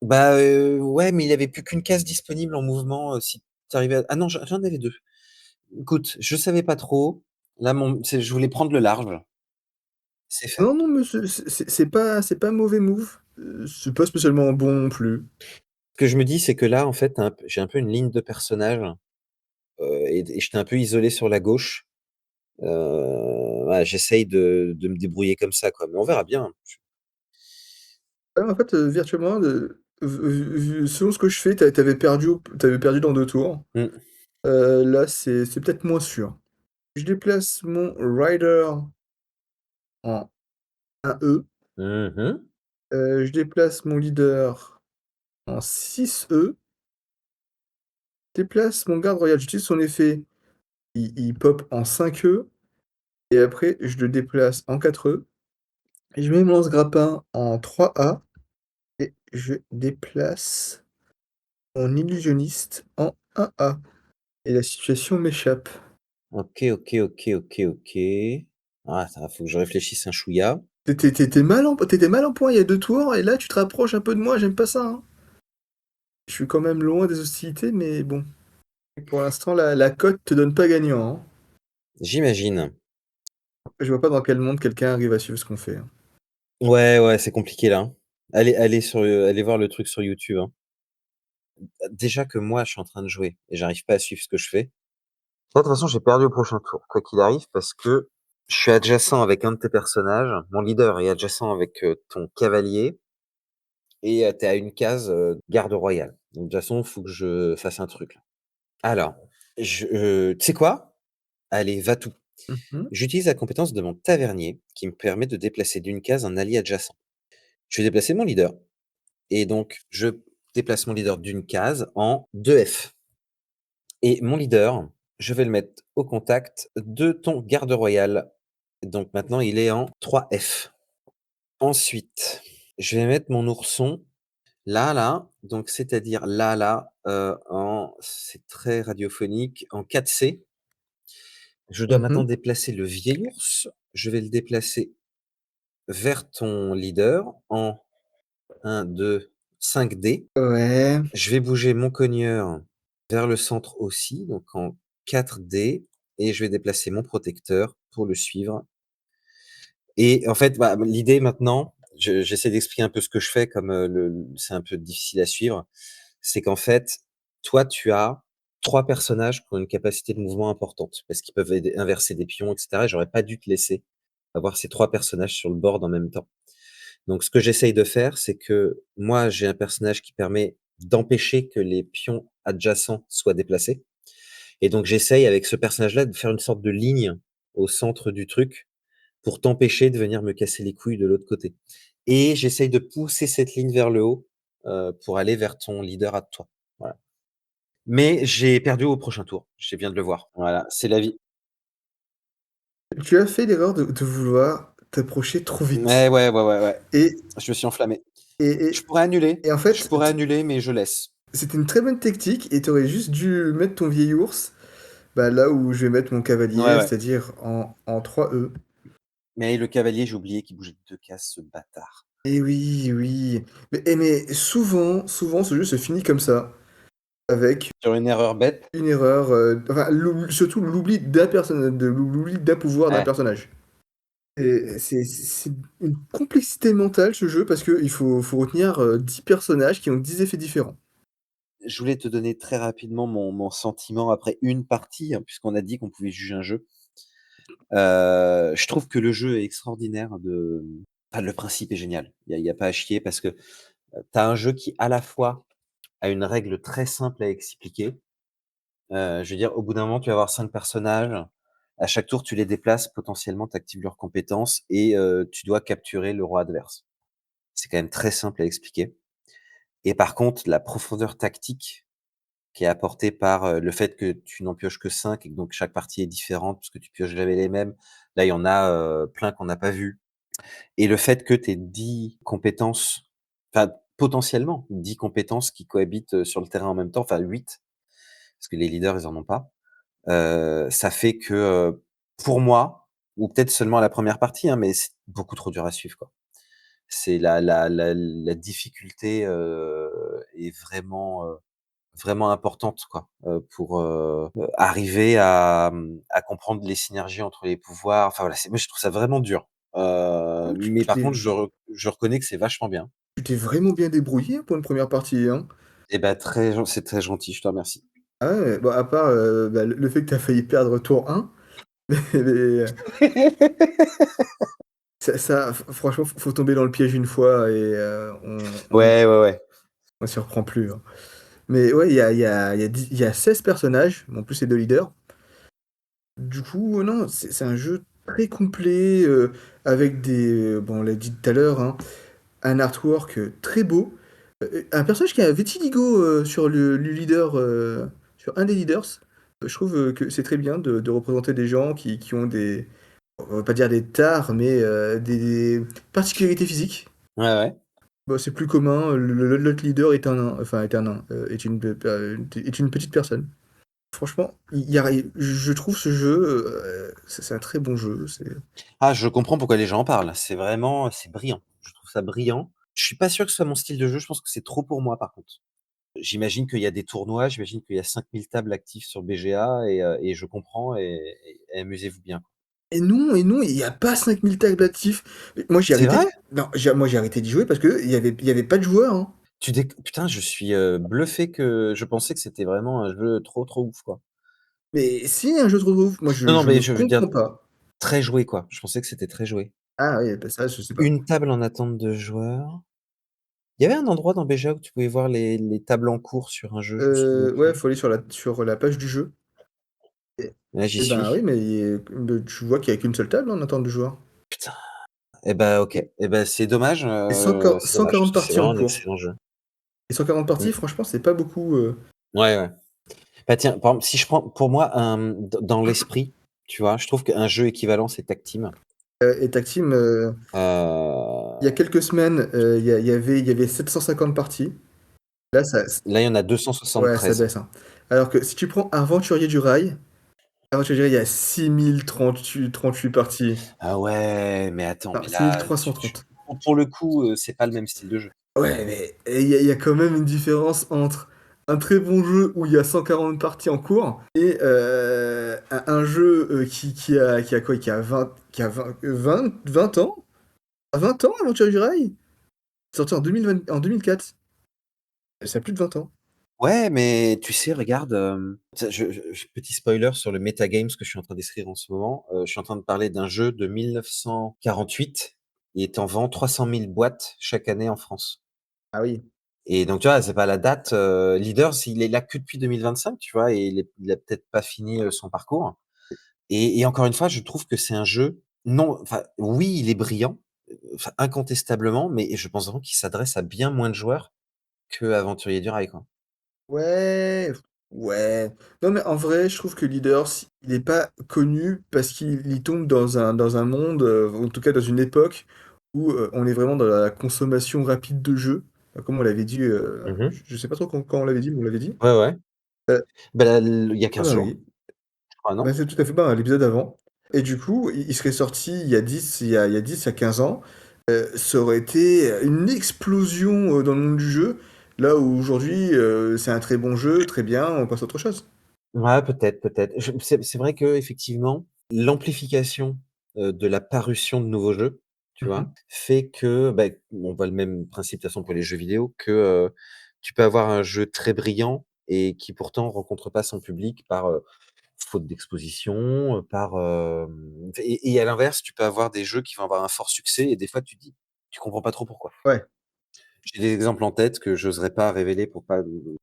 Bah, ouais, mais il y avait plus qu'une case disponible en mouvement, si tu arrivais à ah non, j'en avais 2. Écoute, je savais pas trop. Là, je voulais prendre le large. C'est fait. Non, non, mais c'est pas un mauvais move, c'est pas spécialement bon non plus. Ce que je me dis, c'est que là, en fait, j'ai un peu une ligne de personnage, et j'étais un peu isolé sur la gauche. Voilà, j'essaye de me débrouiller comme ça, quoi, mais on verra bien. Ouais, en fait, virtuellement, selon ce que je fais, tu avais perdu dans 2 tours. Mmh. Là, c'est peut-être moins sûr. Je déplace mon rider en 1 E, Mmh mh. je déplace mon leader en 6 E, déplace mon garde royal, j'utilise son effet, il pop en 5 E et après je le déplace en 4 E et je mets mon lance-grappin en 3 A et je déplace mon illusionniste en 1 A et la situation m'échappe. OK, OK, OK, OK, OK. Ah, ça, faut que je réfléchisse un chouïa. Tu étais mal en point il y a 2 tours et là tu te rapproches un peu de moi, j'aime pas ça, hein. Je suis quand même loin des hostilités mais bon, pour l'instant la cote te donne pas gagnant, hein. J'imagine. Je vois pas dans quel monde quelqu'un arrive à suivre ce qu'on fait, hein. Ouais, ouais, c'est compliqué là, hein. Allez voir le truc sur YouTube, hein. Déjà que moi, je suis en train de jouer et j'arrive pas à suivre ce que je fais. Là, de toute façon, j'ai perdu au prochain tour, quoi qu'il arrive, parce que je suis adjacent avec un de tes personnages. Mon leader est adjacent avec, ton cavalier et tu es à une case, garde royale. Donc de toute façon, il faut que je fasse un truc là. Alors, tu sais quoi? Allez, va tout. Mmh mh. J'utilise la compétence de mon tavernier qui me permet de déplacer d'une case un allié adjacent. Je vais déplacer mon leader et donc je déplace mon leader d'une case en 2F et mon leader, je vais le mettre au contact de ton garde royal. Donc maintenant, il est en 3F. Ensuite, je vais mettre mon ourson là, là, donc c'est-à-dire là, là, en c'est très radiophonique, en 4C. Je dois maintenant Mmh. déplacer le vieil ours. Je vais le déplacer vers ton leader en 1, 2, 5D. Ouais. Je vais bouger mon cogneur vers le centre aussi, donc en 4D, et je vais déplacer mon protecteur pour le suivre. Et en fait, bah, l'idée maintenant, j'essaie d'expliquer un peu ce que je fais comme, c'est un peu difficile à suivre. C'est qu'en fait, toi, tu as 3 personnages qui ont une capacité de mouvement importante, parce qu'ils peuvent aider inverser des pions et cetera, et j'aurais pas dû te laisser avoir ces 3 personnages sur le board en même temps. Donc ce que j'essaye de faire, c'est que moi, j'ai un personnage qui permet d'empêcher que les pions adjacents soient déplacés, et donc j'essaye avec ce personnage-là de faire une sorte de ligne au centre du truc pour t'empêcher de venir me casser les couilles de l'autre côté, et j'essaye de pousser cette ligne vers le haut, pour aller vers ton leader à toi. Voilà. Mais j'ai perdu au prochain tour, je viens de le voir. Voilà, c'est la vie. Tu as fait l'erreur de vouloir t'approcher trop Ouais, vite ouais, ouais, ouais, ouais. et Je me suis enflammé. et Je et pourrais annuler, et en je fait, pourrais annuler, mais je laisse. c'était une très bonne technique et tu aurais juste dû mettre ton vieil ours, bah, là où je vais mettre mon Ouais, cavalier, ouais. c'est-à-dire en 3 E. Mais le cavalier, j'ai oublié qu'il bougeait de 2 cases, ce bâtard. Et oui, oui. Mais souvent ce jeu se finit comme ça, avec Sur une erreur bête. une erreur, enfin surtout l'oubli d'un pouvoir d'un Ouais. personnage. Et c'est une complexité mentale ce jeu parce qu'il faut retenir, 10 personnages qui ont 10 effets différents. Je voulais te donner très rapidement mon sentiment après une partie, hein, puisqu'on a dit qu'on pouvait juger un jeu. Je trouve que le jeu est extraordinaire le principe est génial. Il y a pas à chier parce que, tu as un jeu qui, à la fois, a une règle très simple à expliquer. Je veux dire, au bout d'un moment, tu vas avoir 5 personnages. À chaque tour, tu les déplaces, potentiellement, tu actives leurs compétences et tu dois capturer le roi adverse. C'est quand même très simple à expliquer, et par contre, la profondeur tactique qui est apportée par, le fait que tu n'en pioches que 5 et que donc chaque partie est différente puisque tu pioches jamais les mêmes. Là, il y en a, plein qu'on n'a pas vu, et le fait que tu aies 10 compétences, enfin, potentiellement 10 compétences qui cohabitent, sur le terrain en même temps, enfin 8, parce que les leaders, ils en ont pas. Ça fait que, pour moi, ou peut-être seulement la première partie, hein, mais c'est beaucoup trop dur à suivre, quoi. C'est la difficulté, est vraiment importante, quoi, pour, arriver à comprendre les synergies entre les pouvoirs. Enfin voilà, c'est moi je trouve ça vraiment dur. Oh, Mais par contre je reconnais que c'est vachement bien. tu t'es vraiment bien débrouillé pour une première partie, hein? Et bah, c'est très gentil, je te remercie. Ah ouais, bah, à part, bah, le fait que tu as failli perdre tour 1, mais ça franchement, faut tomber dans le piège une fois et Ouais, ouais, ouais. on s'y reprend plus, hein. Mais ouais, il y a 16 personnages, en plus c'est 2 leaders. Du coup, non, c'est un jeu très complet, avec des bon, on l'a dit tout à l'heure, hein, un artwork, très beau, un personnage qui a un vitiligo, sur le leader, sur un des leaders. Je trouve, que c'est très bien de représenter des gens qui ont des on va pas dire des tares, mais, des particularités physiques. Ouais, ouais. Bah, c'est plus commun, l'autre leader est un nain, enfin est un nain, est une petite personne. Franchement, il y a je trouve ce jeu, c'est un très bon jeu, c'est Ah, je comprends pourquoi les gens en parlent. C'est brillant. Je trouve ça brillant. Je suis pas sûr que ce soit mon style de jeu, je pense que c'est trop pour moi, par contre. J'imagine qu'il y a des tournois, j'imagine qu'il y a 5000 tables actives sur BGA et je comprends et amusez-vous bien. et non, il y a pas 5000 tags actifs. Moi, j'ai C'est vrai? arrêté non, j'ai arrêté d'y jouer parce qu'il y avait pas de joueurs, hein. Putain, je suis, bluffé, que je pensais que c'était vraiment un jeu trop, trop ouf, quoi. Mais si, un jeu de ouf, moi Non, non, je mais ne je veux dire comprends pas. très joué, quoi. Je pensais que c'était très joué. Ah oui, bah, ça, je sais pas. Une table en attente de joueurs. Il y avait un endroit dans BGA où tu pouvais voir les tables en cours sur un jeu, je me souviens Ouais, plus. faut aller sur la page du jeu et Là, j'y et ben, oui, suis. mais tu vois qu'il y a qu'une seule table en attente de joueurs Putain, et bah, OK. Et bah, et c'est dommage 140 parce que c'est parties en vraiment un cours excellent jeu. et 140 parties, Mmh. franchement, c'est pas beaucoup, Ouais, ouais. Bah, tiens, par exemple, si je prends pour moi dans l'esprit, tu vois, je trouve qu'un jeu équivalent, c'est Tag Team. et Tag Team, il y a Heu, quelques semaines, il y avait 750 parties. Là, ça Là, il y en a ouais, ça 273. baisse, hein. Alors que si tu prends Aventurier du Rail, Aventurier du Rail, il y a 6038 parties. Ah ouais, mais attends, Non, mais là, tu 6330. pour le coup, c'est pas le même style de jeu. Ouais, mais il y a quand même une différence entre un très bon jeu où il y a 140 parties en cours et un jeu, qui a quoi? Qui a 20 ans? 20 ans, Aventurier du Rail? Sorti en 2004. Ça a plus de 20 ans. Ouais, mais tu sais, regarde, ça petit spoiler sur le metagames que je suis en train d'écrire en ce moment, je suis en train de parler d'un jeu de 1948. Il est en vend 300 000 boîtes chaque année en France. Ah oui. Et donc, tu vois, c'est pas la date, Leaders, il est là que depuis 2025, tu vois? Et il a peut-être pas fini, son parcours. Et encore une fois, je trouve que c'est un jeu non, enfin, oui, il est brillant, enfin, incontestablement, mais je pense vraiment qu'il s'adresse à bien moins de joueurs que Aventurier du Rail, quoi. Ouais, ouais. Non, mais en vrai, je trouve que Leaders, il est pas connu parce qu'il tombe dans un monde, en tout cas dans une époque où, on est vraiment dans la consommation rapide de jeux. Comme on l'avait dit, Mmh. je sais pas trop quand on l'avait dit, mais on l'avait dit. Ouais, ouais. Heu, Bah, là, il y a ah 15 bah jours, oui, je crois, bah, non? c'est tout à fait pas l'épisode avant et du coup, il serait sorti il y a 10, il y a 15 ans, ça aurait été, une explosion, dans le monde du jeu, là où aujourd'hui, c'est un très bon jeu, très bien, on passe à autre chose. Ouais, peut-être, peut-être. C'est vrai qu'effectivement, l'amplification, de la parution de nouveaux jeux, tu Mmh mh. vois? Fait que, bah, on voit le même principe de toute façon pour les jeux vidéo que, tu peux avoir un jeu très brillant et qui pourtant rencontre pas son public par, faute d'exposition, par, et à l'inverse, tu peux avoir des jeux qui vont avoir un fort succès et des fois tu comprends pas trop pourquoi. Ouais. J'ai des exemples en tête que j'oserais pas révéler pour pas,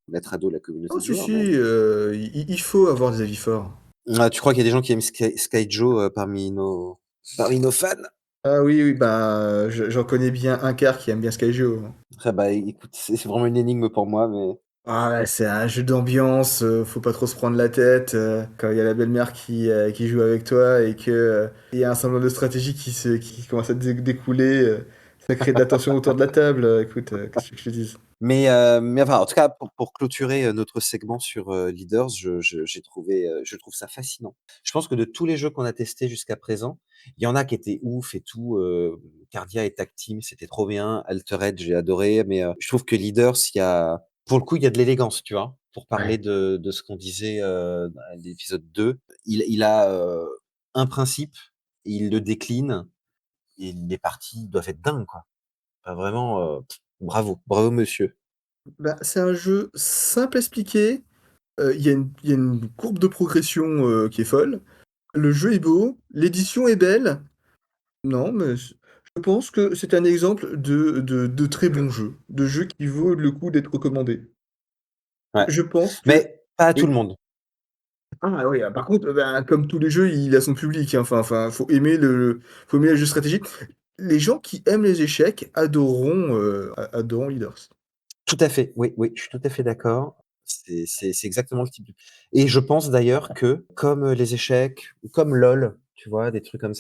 mettre à dos la Oh communauté de si, joueurs, si, mais il faut avoir des avis forts. ah, tu crois qu'il y a des gens qui aiment Skyjo, parmi nos fans? Ah oui, oui, bah, j'en connais bien un quart qui aime bien Skyjo, hein. Ah bah, écoute, c'est vraiment une énigme pour moi, mais Ah ouais, c'est un jeu d'ambiance, faut pas trop se prendre la tête, quand il y a la belle-mère qui joue avec toi et que, il y a un semblant de stratégie qui commence à découler, Ça crée de la tension autour de la table, écoute, qu'est-ce que je te dise? Mais enfin, en tout cas, pour clôturer, notre segment sur, Leaders, je trouve ça fascinant. Je pense que de tous les jeux qu'on a testés jusqu'à présent, il y en a qui étaient ouf et tout, Cardia et Tag Team, c'était trop bien. Altered, j'ai adoré, mais, je trouve que Leaders, il y a pour le coup, il y a de l'élégance, tu vois? Pour parler Ouais. de ce qu'on disait, dans l'épisode 2. Il a, un principe, il le décline et les parties doivent être dingues, quoi. Enfin vraiment, bravo, bravo monsieur. Bah, c'est un jeu simple à expliquer, il y a une courbe de progression, qui est folle. Le jeu est beau, l'édition est belle. Non, mais je pense que c'est un exemple de très bon jeu, de jeu qui vaut le coup d'être recommandé. Ouais, Je pense que mais pas à tout oui. le monde. Ah oui, par contre, ben, comme tous les jeux, il a son public, hein. Enfin, faut aimer les jeux stratégiques. Les gens qui aiment les échecs adoreront Leaders. Tout à fait, oui, oui, je suis tout à fait d'accord. C'est exactement le type de et je pense d'ailleurs que comme, les échecs ou comme LOL, tu vois? Des trucs comme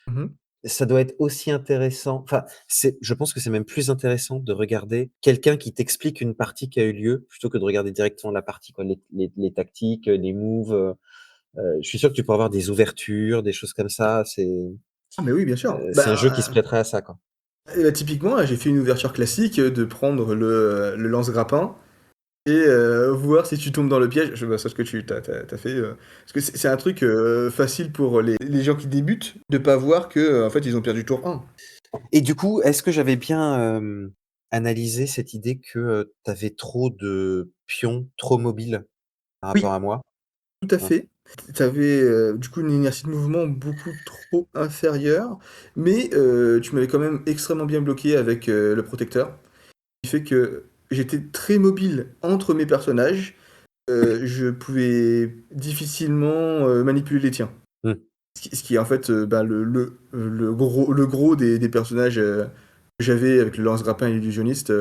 Mmh mh. ça doit être aussi intéressant enfin, je pense que c'est même plus intéressant de regarder quelqu'un qui t'explique une partie qui a eu lieu, plutôt que de regarder directement la partie, quoi. Les tactiques, les moves, je suis sûr que tu peux avoir des ouvertures, des choses comme ça, Ah mais oui, bien sûr. c'est un jeu qui se prêterait à ça, quoi. Typiquement, là, j'ai fait une ouverture classique, de prendre le lance-grappin et voir si tu tombes dans le piège. Sache que tu as fait, parce que c'est un truc, facile pour les gens qui débutent, de pas voir que, en fait, ils ont perdu tour 1. Et du coup, est-ce que j'avais bien, analysé cette idée que, tu avais trop de pions trop mobiles par Oui, rapport à moi? tout à Hein? fait. Tu avais, du coup, une inertie de mouvement beaucoup trop inférieure, mais tu m'avais quand même extrêmement bien bloqué avec, le protecteur. Ce qui fait que j'étais très mobile entre mes personnages, je pouvais difficilement, manipuler les tiens. Mmh. Ce qui est en fait, bah, le gros des personnages, que j'avais avec le lance-grappin et l'illusionniste,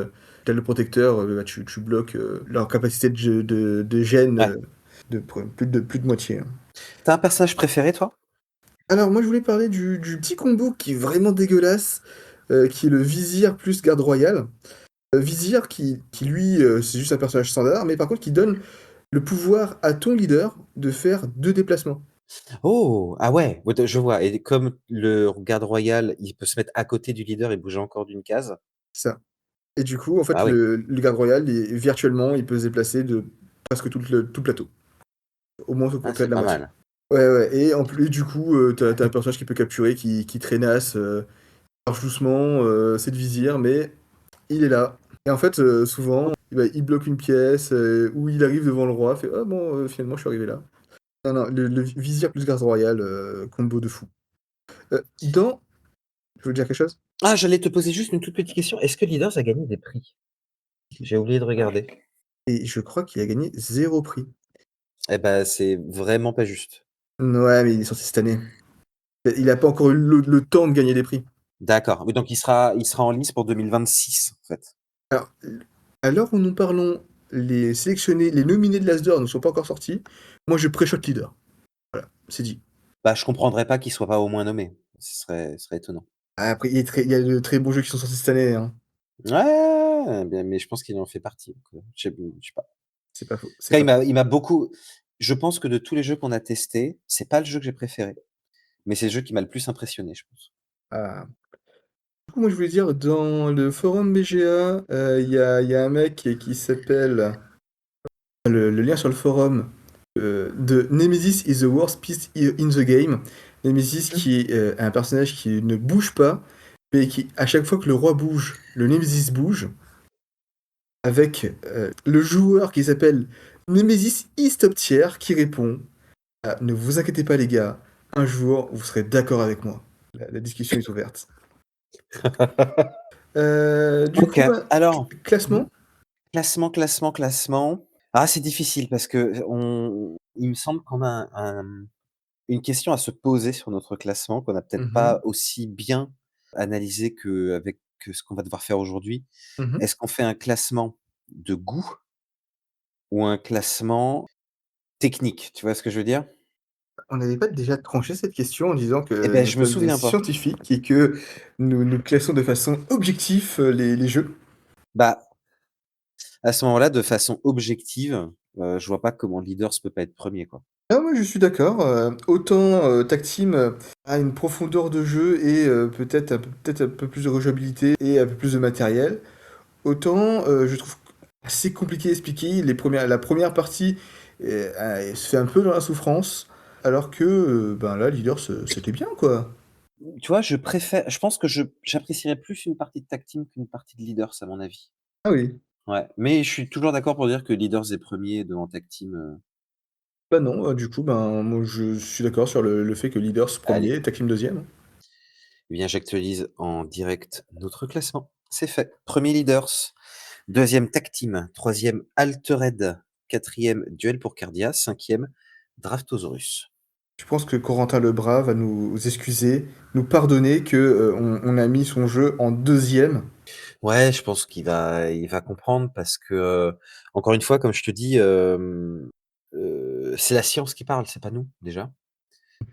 tu le protecteur, bah, tu bloques, leur capacité de gêne, Ouais. de plus de moitié, hein. Tu as un personnage préféré, toi? Alors moi je voulais parler du petit combo qui est vraiment dégueulasse, qui est le vizir plus garde royale. Vizir qui lui, c'est juste un personnage standard, mais par contre qui donne le pouvoir à ton leader de faire 2 déplacements. Oh! Ah ouais, ouais, je vois et comme le garde royal, il peut se mettre à côté du leader et bouger encore d'une case. Ça. Et du coup, en fait, Ah oui, le garde royal, virtuellement, il peut se déplacer de presque tout le plateau. Au moins ah près c'est de la pas moitié. mal. Ouais, ouais, et en plus, du coup, tu as un personnage qui peut capturer, qui traînasse, marche doucement, c'est le vizir, mais il est là. Et en fait, souvent, bah, il bloque une pièce, ou il arrive devant le roi, fait: «Ah bon, finalement, je suis arrivé là». Non, non, le vizir plus garde royal, combo de fou. Dans Je veux dire quelque chose? Ah, j'allais te poser juste une toute petite question. Est-ce que Leaders a gagné des prix? J'ai oublié de regarder. Et je crois qu'il a gagné 0 prix. Eh ben, c'est vraiment pas juste. Ouais, mais il est sorti cette année. Il a pas encore eu le temps de gagner des prix. D'accord, oui, donc il sera en lice pour 2026, en fait. Alors, à l'heure où nous parlons, les nominés de l'Asdor ne sont pas encore sortis. Moi, je pré-shot leader. Voilà, c'est dit. Bah, je comprendrais pas qu'il soit pas au moins nommé. Ce serait étonnant. Après, il y a de très bons jeux qui sont sortis cette année, hein. Ouais, bien, mais je pense qu'il en fait partie, donc, je sais pas. En C'est pas faux, tout c'est cas, pas faux. il m'a beaucoup je pense que de tous les jeux qu'on a testés, c'est pas le jeu que j'ai préféré, mais c'est le jeu qui m'a le plus impressionné, je pense. Ah. Du coup, moi, je voulais dire, dans le forum BGA, il y a un mec qui s'appelle le lien sur le forum, de Nemesis is the worst piece in the game. Nemesis Mmh. qui est, un personnage qui ne bouge pas, mais qui, à chaque fois que le roi bouge, le Nemesis bouge. Avec, le joueur qui s'appelle Nemesis is top tier qui répond: «Ah, ne vous inquiétez pas les gars, un jour vous serez d'accord avec moi. La discussion est ouverte». Du OK, coup, bah, alors mmh classement? classement. Ah, c'est difficile parce que on il me semble qu'on a une question à se poser sur notre classement qu'on n'a peut-être Mmh. pas aussi bien analysé qu'avec que ce qu'on va devoir faire aujourd'hui. Mmh. Est-ce qu'on fait un classement de goût ou un classement technique? Tu vois ce que je veux dire? On n'avait pas déjà tranché cette question en disant Eh que ben, nous je me sommes des souviens pas. scientifiques et que nous classons de façon objective, les jeux? Bah, à ce moment-là, de façon objective, je vois pas comment Leaders peut pas être premier, quoi. Ah ouais, je suis d'accord, autant, Tag Team, a une profondeur de jeu et peut-être un peu plus de rejouabilité et un peu plus de matériel. Autant, je trouve assez compliqué à expliquer. La première partie, se fait un peu dans la souffrance, alors que, ben là, Leader, c'était bien, quoi. Tu vois, je pense que j'apprécierais plus une partie de Tag Team qu'une partie de Leaders, à mon avis. Ah oui. Ouais, mais je suis toujours d'accord pour dire que Leaders est premier devant Tag Team, Bah non, du coup, ben, moi, je suis d'accord sur le fait que Leaders allez. 1er et Tag Team 2e. Eh bien, j'actualise en direct notre classement. C'est fait. Premier Leaders, deuxième Tag Team, troisième Altered, quatrième Duel pour Cardia, cinquième Draftosaurus. Je pense que Corentin Lebras va nous excuser, nous pardonner que, on a mis son jeu en 2e. Ouais, je pense il va comprendre parce que, encore une fois, comme je te dis, c'est la science qui parle, c'est pas nous, déjà.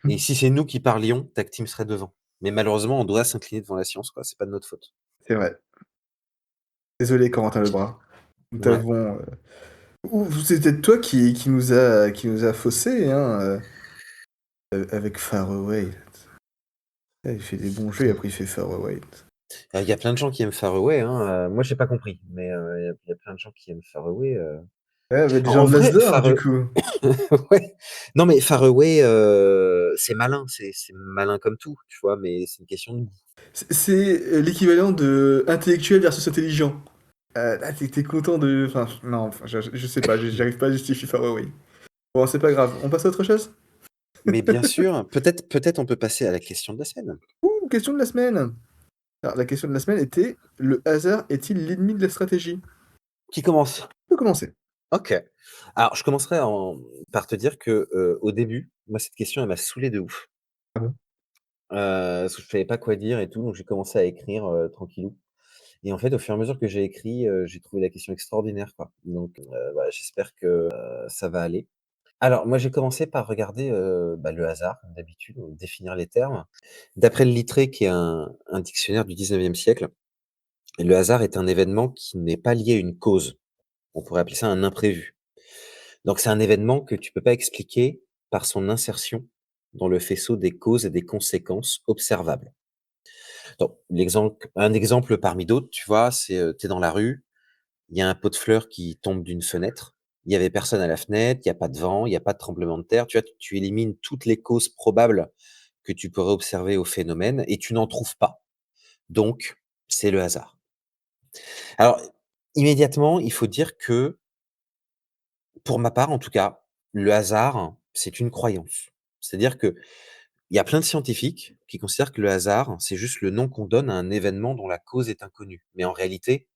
Et si c'est nous qui parlions, Tag Team serait devant. Mais malheureusement, on doit s'incliner devant la science, quoi. C'est pas de notre faute. C'est vrai. Désolé Corentin Lebras. Nous Ouais. t'avons, ou c'est peut-être toi qui nous a faussés, hein, avec Far Away. Il fait des bons jeux et après il fait Far Away. Il y a plein de gens qui aiment Far Away, hein, moi, j'ai pas compris, mais il y a plein de gens qui aiment Far Away. Ouais, bah, des En gens de vrai, l'Asdor, du coup. Ouais. Non, mais Far Away, c'est malin, c'est malin comme tout, tu vois? Mais c'est une question de goût. C'est, l'équivalent de intellectuel versus intelligent. Là, tu content de enfin, non, enfin, je sais pas, j'arrive pas à justifier Far Away. Bon, c'est pas grave, on passe à autre chose? Mais bien sûr, peut-être on peut passer à la question de la semaine. Ouh, question de la semaine! Alors, la question de la semaine était: «Le hasard est-il l'ennemi de la stratégie?» Qui commence? On peut commencer. OK. Alors je commencerai par te dire que, au début, moi cette question elle m'a saoulé de ouf. Ah bon? Parce que je savais pas quoi dire et tout, donc j'ai commencé à écrire, tranquillou et en fait, au fur et à mesure que j'ai écrit, j'ai trouvé la question extraordinaire, quoi. Donc voilà, j'espère que, ça va aller. Alors moi, j'ai commencé par regarder, le hasard comme d'habitude, donc définir les termes. D'après le Littré, qui est un dictionnaire du 19e siècle, le hasard est un événement qui n'est pas lié à une cause. On pourrait appeler ça un imprévu. Donc c'est un événement que tu peux pas expliquer par son insertion dans le faisceau des causes et des conséquences observables. Donc un exemple parmi d'autres, tu vois, c'est, tu es dans la rue, il y a un pot de fleurs qui tombe d'une fenêtre, il y avait personne à la fenêtre, il y a pas de vent, il y a pas de tremblement de terre, tu vois? Tu élimines toutes les causes probables que tu pourrais observer au phénomène et tu n'en trouves pas. Donc c'est le hasard. Alors immédiatement, il faut dire que, pour ma part en tout cas, le hasard, c'est une croyance. C'est-à-dire qu'il y a plein de scientifiques qui considèrent que le hasard, c'est juste le nom qu'on donne à un événement dont la cause est inconnue. Mais en réalité,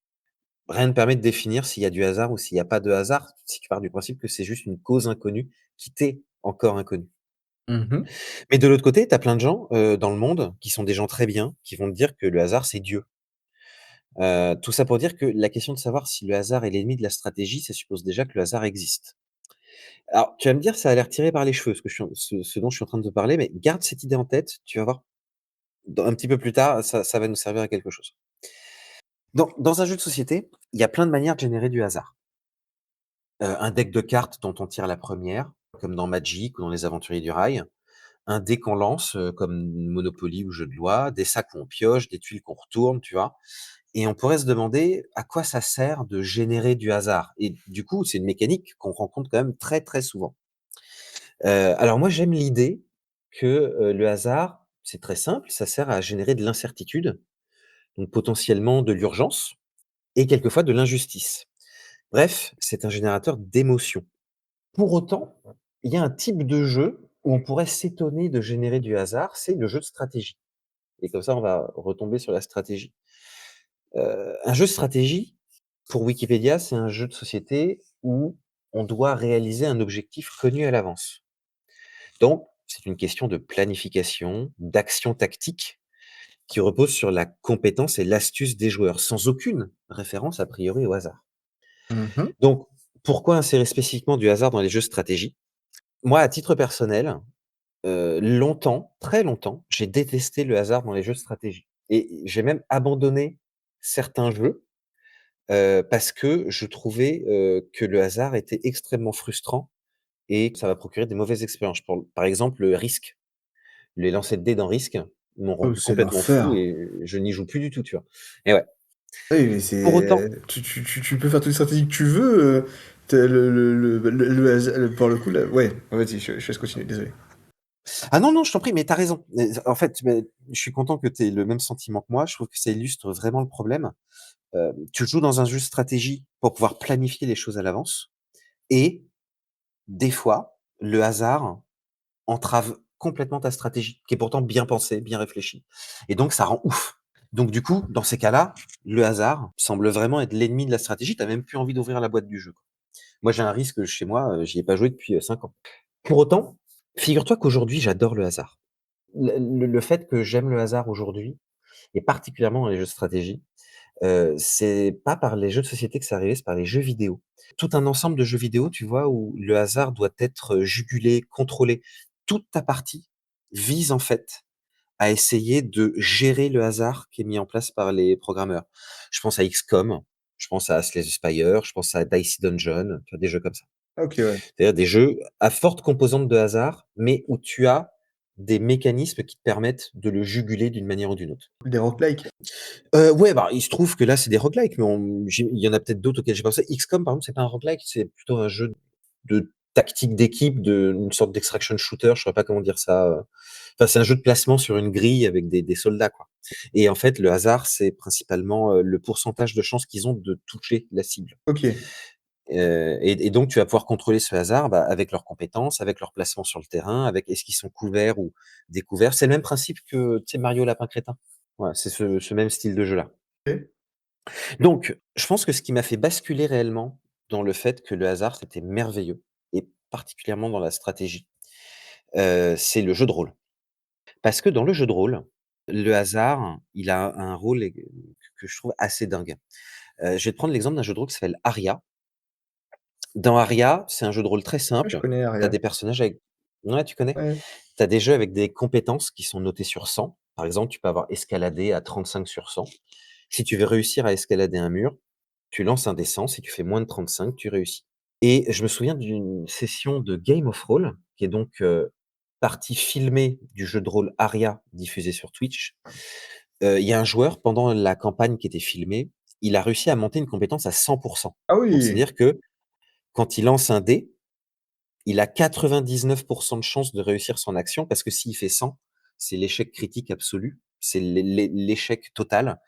rien ne permet de définir s'il y a du hasard ou s'il y a pas de hasard, si tu pars du principe que c'est juste une cause inconnue qui t'est encore inconnue. Mmh. Mais de l'autre côté, tu as plein de gens, dans le monde qui sont des gens très bien, qui vont te dire que le hasard, c'est Dieu. Tout ça pour dire que la question de savoir si le hasard est l'ennemi de la stratégie, ça suppose déjà que le hasard existe. Alors, tu vas me dire, ça a l'air tiré par les cheveux, ce dont je suis en train de te parler, mais garde cette idée en tête, tu vas voir, un petit peu plus tard, ça va nous servir à quelque chose. Dans un jeu de société, il y a plein de manières de générer du hasard. Un deck de cartes dont on tire la première, comme dans Magic ou dans les Aventuriers du Rail. Un dé qu'on lance, comme Monopoly ou Jeu de loi, des sacs qu'on pioche, des tuiles qu'on retourne, tu vois? Et on pourrait se demander à quoi ça sert de générer du hasard? Et du coup, c'est une mécanique qu'on rencontre quand même très, très souvent. Alors moi, j'aime l'idée que, le hasard, c'est très simple, ça sert à générer de l'incertitude, donc potentiellement de l'urgence et quelquefois de l'injustice. Bref, c'est un générateur d'émotions. Pour autant, il y a un type de jeu où on pourrait s'étonner de générer du hasard, c'est le jeu de stratégie. Et comme ça, on va retomber sur la stratégie. Un jeu de stratégie, pour Wikipédia, c'est un jeu de société où on doit réaliser un objectif connu à l'avance. Donc, c'est une question de planification, d'action tactique, qui repose sur la compétence et l'astuce des joueurs, sans aucune référence a priori au hasard. Mmh. Donc, pourquoi insérer spécifiquement du hasard dans les jeux de stratégie? Moi, à titre personnel, longtemps, très longtemps, j'ai détesté le hasard dans les jeux de stratégie et j'ai même abandonné certains jeux, parce que je trouvais, que le hasard était extrêmement frustrant et que ça va procurer des mauvaises expériences. Par exemple, le Risk, les lancers de dés dans Risk m'ont Oh, rendu c'est complètement fou l'enfer. et je n'y joue plus du tout, tu vois? Et ouais. Oui, mais Pour autant tu peux faire toutes les stratégies que tu veux, tu le hasa pour le coup, là ouais, vas-y, je laisse continuer, désolé. ah non, non, je t'en prie, mais tu as raison. En fait, mais je suis content que tu aies le même sentiment que moi. Je trouve que ça illustre vraiment le problème. Tu joues dans un jeu de stratégie pour pouvoir planifier les choses à l'avance et des fois, le hasard entrave complètement ta stratégie, qui est pourtant bien pensée, bien réfléchie et donc ça rend ouf. Donc du coup, dans ces cas-là, le hasard semble vraiment être l'ennemi de la stratégie. Tu as même plus envie d'ouvrir la boîte du jeu, quoi. Moi, j'ai un Risque chez moi, j'y ai pas joué depuis, 5 ans. Pour autant, figure-toi qu'aujourd'hui, j'adore le hasard. Le fait que j'aime le hasard aujourd'hui et particulièrement dans les jeux de stratégie, c'est pas par les jeux de société que c'est arrivé, c'est par les jeux vidéo. Tout un ensemble de jeux vidéo, tu vois, où le hasard doit être, jugulé, contrôlé. Toute ta partie vise en fait à essayer de gérer le hasard qui est mis en place par les programmeurs. Je pense à XCOM, je pense à Slay the Spire, je pense à Dicey Dungeon, tu vois, des jeux comme ça. OK, ouais. C'est-à-dire des jeux à forte composante de hasard, mais où tu as des mécanismes qui te permettent de le juguler d'une manière ou d'une autre. Des roguelikes? Ouais, bah, il se trouve que là, c'est des roguelikes, mais il y en a peut-être d'autres auxquels j'ai pensé. XCOM, par exemple, c'est pas un roguelike, c'est plutôt un jeu de tactique d'équipe, une sorte d'extraction shooter, je saurais pas comment dire ça, enfin, c'est un jeu de placement sur une grille avec des soldats, quoi. Et en fait, le hasard, c'est principalement, le pourcentage de chances qu'ils ont de toucher la cible. OK, Et donc tu vas pouvoir contrôler ce hasard, bah, avec leurs compétences, avec leur placement sur le terrain, avec est-ce qu'ils sont couverts ou découverts. C'est le même principe que, tu sais, Mario Lapin Crétin. Voilà, c'est ce même style de jeu-là. OK. Donc, je pense que ce qui m'a fait basculer réellement dans le fait que le hasard, c'était merveilleux et particulièrement dans la stratégie, c'est le jeu de rôle. Parce que dans le jeu de rôle, le hasard, il a un rôle que je trouve assez dingue. Je vais te prendre l'exemple d'un jeu de rôle qui s'appelle Aria. Dans Aria, c'est un jeu de rôle très Ouais, je simple. connais Tu as Aria. des personnages avec ouais, tu connais? Ouais. Tu as des jeux avec des compétences qui sont notées sur 100. Par exemple, tu peux avoir escaladé à 35 sur 100. Si tu veux réussir à escalader un mur, tu lances un dé 100, si tu fais moins de 35, tu réussis. Et je me souviens d'une session de Game of Roll, qui est donc, partie filmée du jeu de rôle Aria diffusé sur Twitch. Il y a un joueur, pendant la campagne qui était filmée, il a réussi à monter une compétence à 100. Ah Donc oui! c'est-à-dire que quand il lance un dé, il a 99 de chances de réussir son action parce que s'il fait 100, c'est l'échec critique absolu, c'est l'échec total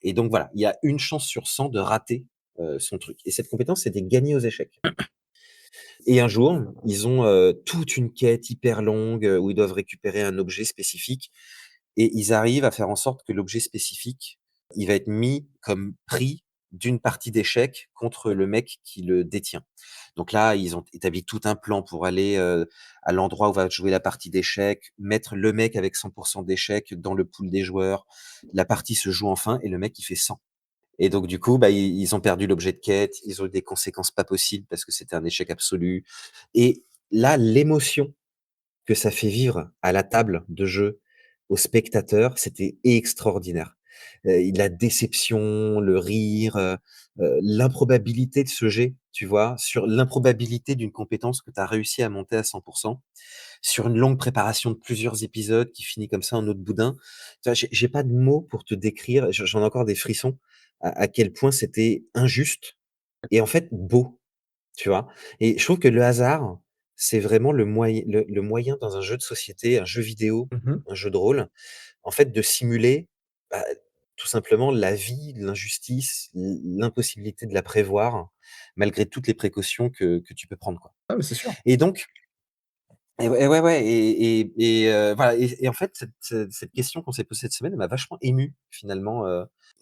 et donc voilà, il y a une chance sur 100 de rater, son truc et cette compétence, c'était gagner aux échecs et un jour, ils ont, toute une quête hyper longue, où ils doivent récupérer un objet spécifique et ils arrivent à faire en sorte que l'objet spécifique, il va être mis comme prix d'une partie d'échecs contre le mec qui le détient. Donc là, ils ont établi tout un plan pour aller, à l'endroit où va jouer la partie d'échecs, mettre le mec avec 100 d'échecs dans le pool des joueurs. La partie se joue enfin et le mec, il fait 100 et donc du coup, bah, ils ont perdu l'objet de quête, ils ont eu des conséquences pas possibles parce que c'était un échec absolu et là, l'émotion que ça fait vivre à la table de jeu aux spectateurs, c'était extraordinaire. La déception, le rire, l'improbabilité de ce jet, tu vois? Sur l'improbabilité d'une compétence que tu as réussi à monter à 100 sur une longue préparation de plusieurs épisodes qui finit comme ça en eau de boudin. Tu vois? J'ai pas de mots pour te décrire, j'en ai encore des frissons à quel point c'était injuste et en fait beau. Tu vois? Et je trouve que le hasard, c'est vraiment le moyen dans un jeu de société, un jeu vidéo, Mmh mh. un jeu de rôle, en fait, de simuler, bah, tout simplement la vie, l'injustice, l'impossibilité de la prévoir, malgré toutes les précautions que tu peux prendre, quoi. Ah mais c'est sûr. Et donc ouais voilà et en fait, cette question qu'on s'est posée cette semaine, elle m'a vachement ému finalement,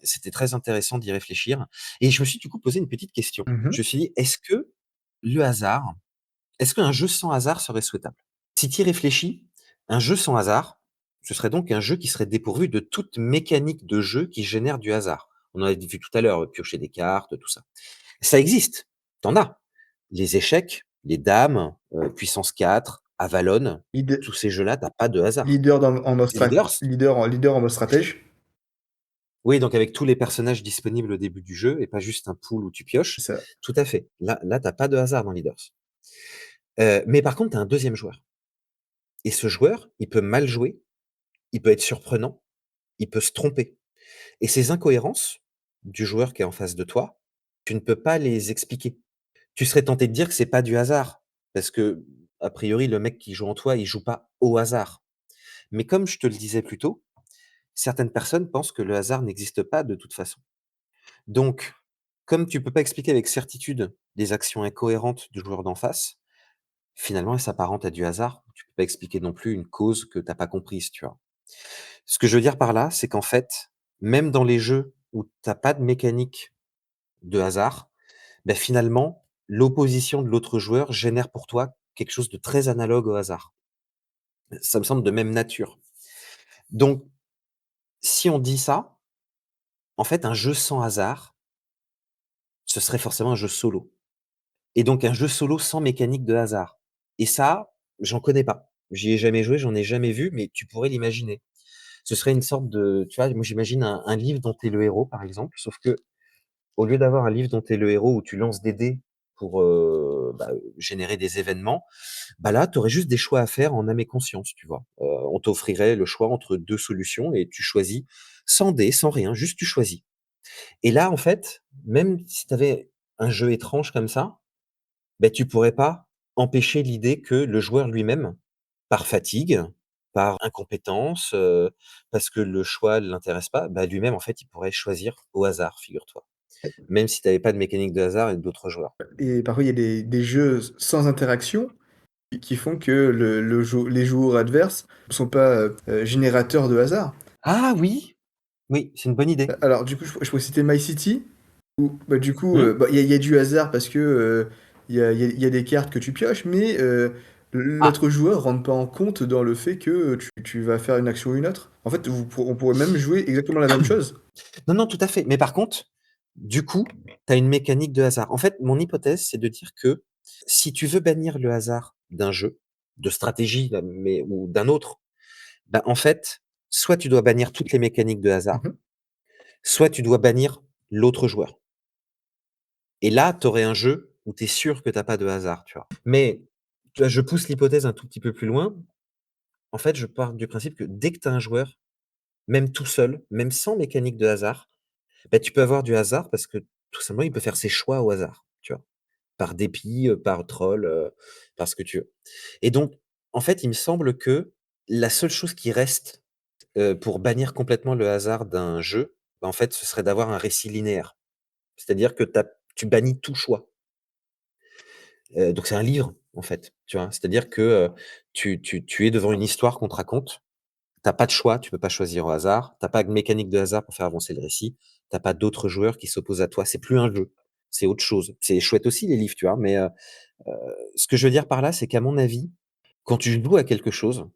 c'était très intéressant d'y réfléchir et je me suis du coup posé une petite question. Mmh mh. Je me suis dit: «Est-ce que le hasard est-ce qu'un jeu sans hasard serait souhaitable?» Si tu y réfléchis, un jeu sans hasard, ce serait donc un jeu qui serait dépourvu de toute mécanique de jeu qui génère du hasard. On en a vu tout à l'heure, piocher des cartes, tout ça. Ça existe, tu en as. Les échecs, les dames, puissance 4. Avalon, Leader tous ces jeux-là, tu pas de hasard. leader en mode C'est Leaders? leader en mode stratège. Oui, donc avec tous les personnages disponibles au début du jeu et pas juste un pool où tu pioches. C'est ça. Tout à fait. Là, tu pas de hasard dans Leaders. Mais par contre, tu as un 2e joueur et ce joueur, il peut mal jouer, il peut être surprenant, il peut se tromper et ces incohérences du joueur qui est en face de toi, tu ne peux pas les expliquer. Tu serais tenté de dire que c'est pas du hasard parce que a priori, le mec qui joue en toi, il joue pas au hasard. Mais comme je te le disais plus tôt, certaines personnes pensent que le hasard n'existe pas de toute façon. Donc, comme tu peux pas expliquer avec certitude des actions incohérentes du joueur d'en face, finalement, elles s'apparentent à du hasard. Tu peux pas expliquer non plus une cause que tu pas comprise, tu vois? Ce que je veux dire par là, c'est qu'en fait, même dans les jeux où tu pas de mécanique de hasard, bah, finalement, l'opposition de l'autre joueur génère pour toi quelque chose de très analogue au hasard. Ça me semble de même nature. Donc, si on dit ça, en fait, un jeu sans hasard, ce serait forcément un jeu solo. Et donc un jeu solo sans mécanique de hasard. Et ça, j'en connais pas. J'y ai jamais joué, j'en ai jamais vu, mais tu pourrais l'imaginer. Ce serait une sorte de, tu vois, moi j'imagine un livre dont tu es le héros, par exemple, sauf que au lieu d'avoir un livre dont tu es le héros où tu lances des dés pour générer des événements, bah là, tu aurais juste des choix à faire en âme et conscience, tu vois. On t'offrirait le choix entre 2 solutions et tu choisis sans dés, sans rien, juste tu choisis. Et là, en fait, même si tu avais un jeu étrange comme ça, ben tu pourrais pas empêcher l'idée que le joueur lui-même, par fatigue, par incompétence, parce que le choix ne l'intéresse pas, bah, lui-même, en fait, il pourrait choisir au hasard, figure-toi. Même si tu avais pas de mécanique de hasard et d'autres joueurs. Et parfois, il y a des jeux sans interaction qui font que les joueurs adverses ne sont pas, générateurs de hasard. Ah oui! Oui, c'est une bonne idée. Alors du coup, je pourrais citer My City où, bah, du coup, Mmh? bah, il y a du hasard parce que, il y a des cartes que tu pioches, mais Ah! l'autre joueur rentre pas en compte dans le fait que tu vas faire une action ou une autre. En fait, on pourrait même jouer exactement la même chose. Non, non, tout à fait. Mais par contre, du coup, tu as une mécanique de hasard. En fait, mon hypothèse, c'est de dire que si tu veux bannir le hasard d'un jeu, de stratégie, mais ou d'un autre, bah, en fait, soit tu dois bannir toutes les mécaniques de hasard, Mmh. soit tu dois bannir l'autre joueur. Et là, tu aurais un jeu où tu es sûr que tu pas de hasard, tu vois? Mais, tu vois, je pousse l'hypothèse un tout petit peu plus loin. En fait, je pars du principe que dès que tu as un joueur, même tout seul, même sans mécanique de hasard, bah, tu peux avoir du hasard parce que tout simplement, il peut faire ses choix au hasard, tu vois? Par dépit, par troll, par ce que tu veux. Et donc, en fait, il me semble que la seule chose qui reste, pour bannir complètement le hasard d'un jeu, bah, en fait, ce serait d'avoir un récit linéaire. C'est-à-dire que tu bannis tout choix. Donc c'est un livre, en fait, tu vois? C'est-à-dire que, tu es devant une histoire qu'on te raconte. T'as pas de choix, tu peux pas choisir au hasard. T'as pas de mécanique de hasard pour faire avancer le récit. T'as pas d'autres joueurs qui s'opposent à toi. C'est plus un jeu, c'est autre chose. C'est chouette aussi les livres, tu vois? Mais, ce que je veux dire par là, c'est qu'à mon avis, quand tu joues à quelque chose,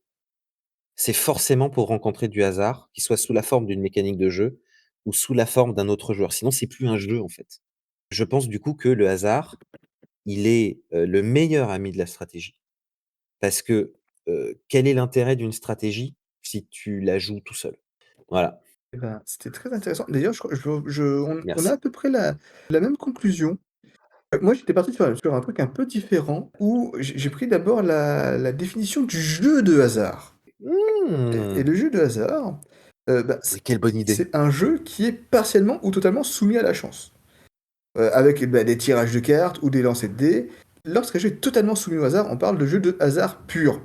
c'est forcément pour rencontrer du hasard, qu'il soit sous la forme d'une mécanique de jeu ou sous la forme d'un autre joueur. Sinon, c'est plus un jeu, en fait. Je pense du coup que le hasard, il est, le meilleur ami de la stratégie. Parce que, quel est l'intérêt d'une stratégie si tu la joues tout seul? Voilà, Et ben, c'était très intéressant. D'ailleurs, je crois on a à merci. peu près la même conclusion. Moi, j'étais parti sur un truc un peu différent où j'ai pris d'abord la définition du jeu de hasard. Et Mmh! le jeu de hasard, bah, Mais quelle bonne idée! c'est un jeu qui est partiellement ou totalement soumis à la chance. Avec, bah, des tirages de cartes ou des lancers de dés. Lorsqu'un jeu est totalement soumis au hasard, on parle de jeu de hasard pur.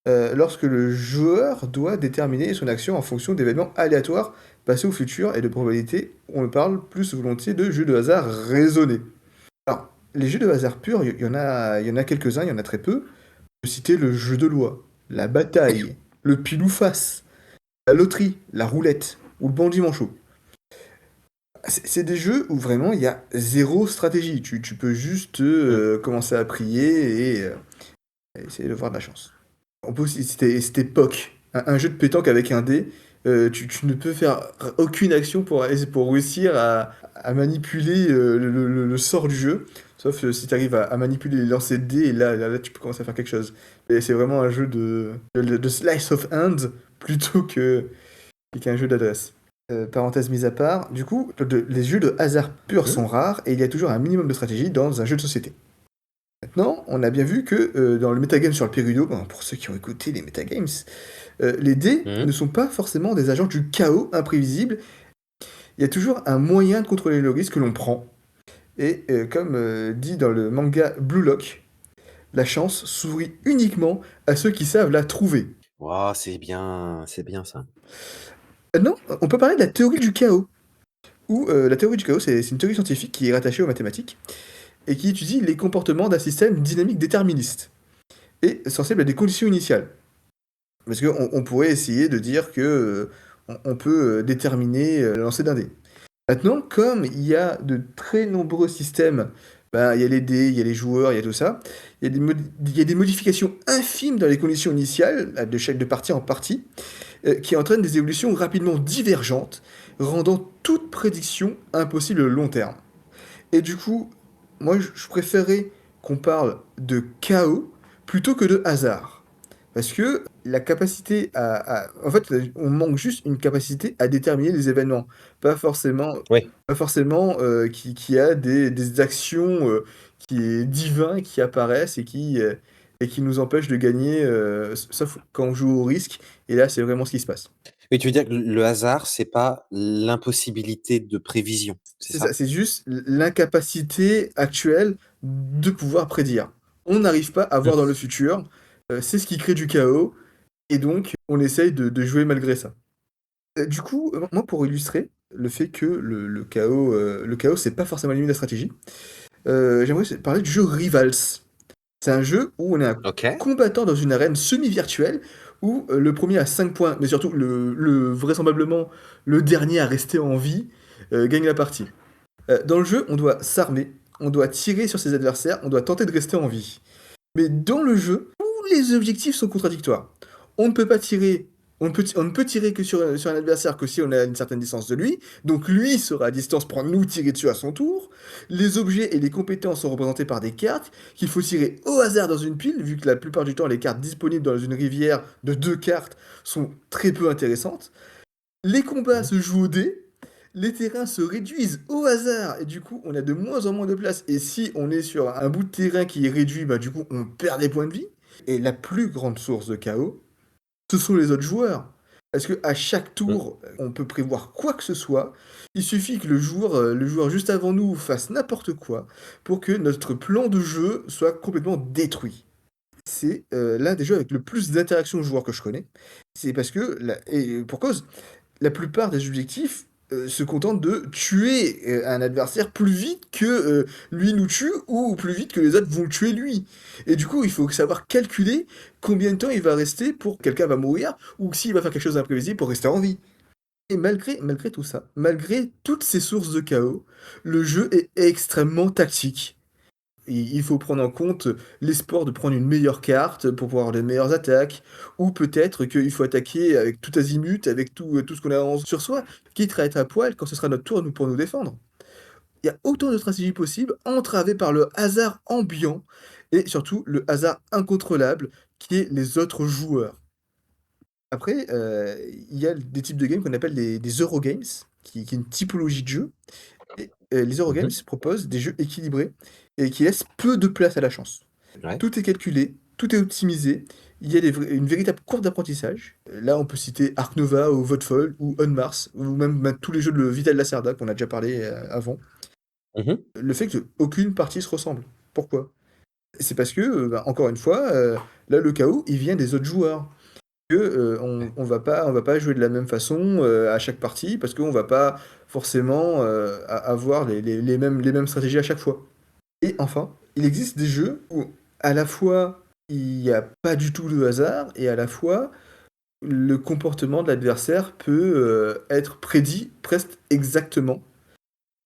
Lorsque le joueur doit déterminer son action en fonction d'événements aléatoires passés ou futurs et de probabilités, on parle plus volontiers de jeu de hasard raisonné. Alors, les jeux de hasard pur, il y en a quelques-uns, il y en a très peu. Je peux citer le jeu de loi, la bataille, le pile ou face, la loterie, la roulette ou le bandit manchot. C'est des jeux où vraiment il y a zéro stratégie. Tu peux juste Mmh. commencer à prier et essayer de voir de la chance. On peut aussi citer Poc, un jeu de pétanque avec un dé. tu ne peux faire aucune action pour réussir à manipuler le sort du jeu. Sauf si tu arrives à manipuler les lancers de dés, et là, tu peux commencer à faire quelque chose. Et c'est vraiment un jeu de slice of hand plutôt qu'un jeu d'adresse. Parenthèse mise à part, du coup, les jeux de hasard pur Mmh. sont rares et il y a toujours un minimum de stratégie dans un jeu de société. Maintenant, on a bien vu que dans le metagame sur le Perudo, pour ceux qui ont écouté les metagames, les dés Mmh. ne sont pas forcément des agents du chaos imprévisibles. Il y a toujours un moyen de contrôler le risque que l'on prend. Et comme dit dans le manga Blue Lock, la chance sourit uniquement à ceux qui savent la trouver. Waouh, c'est bien ça. Non, on peut parler de la théorie du chaos. Où la théorie du chaos, c'est une théorie scientifique qui est rattachée aux mathématiques et qui étudie les comportements d'un système dynamique déterministe et sensible à des conditions initiales. Parce qu'on on pourrait essayer de dire que on peut déterminer le lancer d'un dé. Maintenant, comme il y a de très nombreux systèmes, bah, il y a les dés, il y a les joueurs, il y a tout ça, il y a des modifications infimes dans les conditions initiales, de partie en partie, qui entraînent des évolutions rapidement divergentes, rendant toute prédiction impossible au long terme. Et du coup, moi, je préférais qu'on parle de chaos plutôt que de hasard. Parce que la capacité en fait, on manque juste une capacité à déterminer les événements. Pas forcément, Oui. pas forcément qui a des actions qui est divin qui apparaissent et qui nous empêchent de gagner, sauf quand on joue au risque. Et là, c'est vraiment ce qui se passe. Oui, tu veux dire que le hasard, c'est pas l'impossibilité de prévision, c'est C'est ça, ça? c'est juste l'incapacité actuelle de pouvoir prédire. On n'arrive pas à voir dans le Mmh. futur, c'est ce qui crée du chaos, et donc on essaye de jouer malgré ça. Du coup, moi pour illustrer le fait que le chaos c'est pas forcément limite de la stratégie, j'aimerais parler du jeu Rivals. C'est un jeu où on est un OK. combattant dans une arène semi-virtuelle où le premier a 5 points, mais surtout vraisemblablement le dernier à rester en vie gagne la partie. Dans le jeu, on doit s'armer, on doit tirer sur ses adversaires, on doit tenter de rester en vie. Mais dans le jeu, tous les objectifs sont contradictoires. On ne peut pas tirer, on ne peut tirer que sur un adversaire que si on est à une certaine distance de lui, donc lui sera à distance pour nous tirer dessus à son tour. Les objets et les compétences sont représentés par des cartes qu'il faut tirer au hasard dans une pile, vu que la plupart du temps les cartes disponibles dans une rivière de 2 cartes sont très peu intéressantes. Les combats Mmh. se jouent au dé, les terrains se réduisent au hasard et du coup on a de moins en moins de place. Et si on est sur un bout de terrain qui est réduit, bah du coup on perd des points de vie. Et la plus grande source de chaos, ce sont les autres joueurs. Parce que à chaque Mmh. tour, on peut prévoir quoi que ce soit. Il suffit que le joueur juste avant nous fasse n'importe quoi pour que notre plan de jeu soit complètement détruit. C'est l'un des jeux avec le plus d'interactions joueurs que je connais. C'est parce que, et pour cause, la plupart des objectifs se contentent de tuer un adversaire plus vite que lui nous tue ou plus vite que les autres vont le tuer lui. Et du coup, il faut savoir calculer combien de temps il va rester pour que quelqu'un va mourir ou s'il va faire quelque chose d'imprévisible pour rester en vie. Et malgré tout ça, malgré toutes ces sources de chaos, le jeu est extrêmement tactique. Il faut prendre en compte l'espoir de prendre une meilleure carte pour pouvoir avoir de meilleures attaques, ou peut-être qu'il faut attaquer avec tout azimut, avec tout ce qu'on a sur soi, quitte à être à poil quand ce sera notre tour pour nous défendre. Il y a autant de stratégies possibles, entravées par le hasard ambiant, et surtout le hasard incontrôlable, qui est les autres joueurs. Après, il y a des types de games qu'on appelle des Eurogames, qui est une typologie de jeu, et les Eurogames Mmh. proposent des jeux équilibrés et qui laissent peu de place à la chance. Ouais. Tout est calculé, tout est optimisé, il y a une véritable courbe d'apprentissage. Là, on peut citer Ark Nova ou Vodfall ou On Mars ou même tous les jeux de Vital Lacerda qu'on a déjà parlé avant. Mmh. Le fait qu'aucune partie se ressemble. Pourquoi? C'est parce que, encore une fois, là, le chaos, il vient des autres joueurs. Que, Ouais. on va pas jouer de la même façon à chaque partie parce qu'on va pas forcément avoir les mêmes stratégies à chaque fois. Et enfin, il existe des jeux où à la fois il n'y a pas du tout de hasard et à la fois le comportement de l'adversaire peut être prédit presque exactement.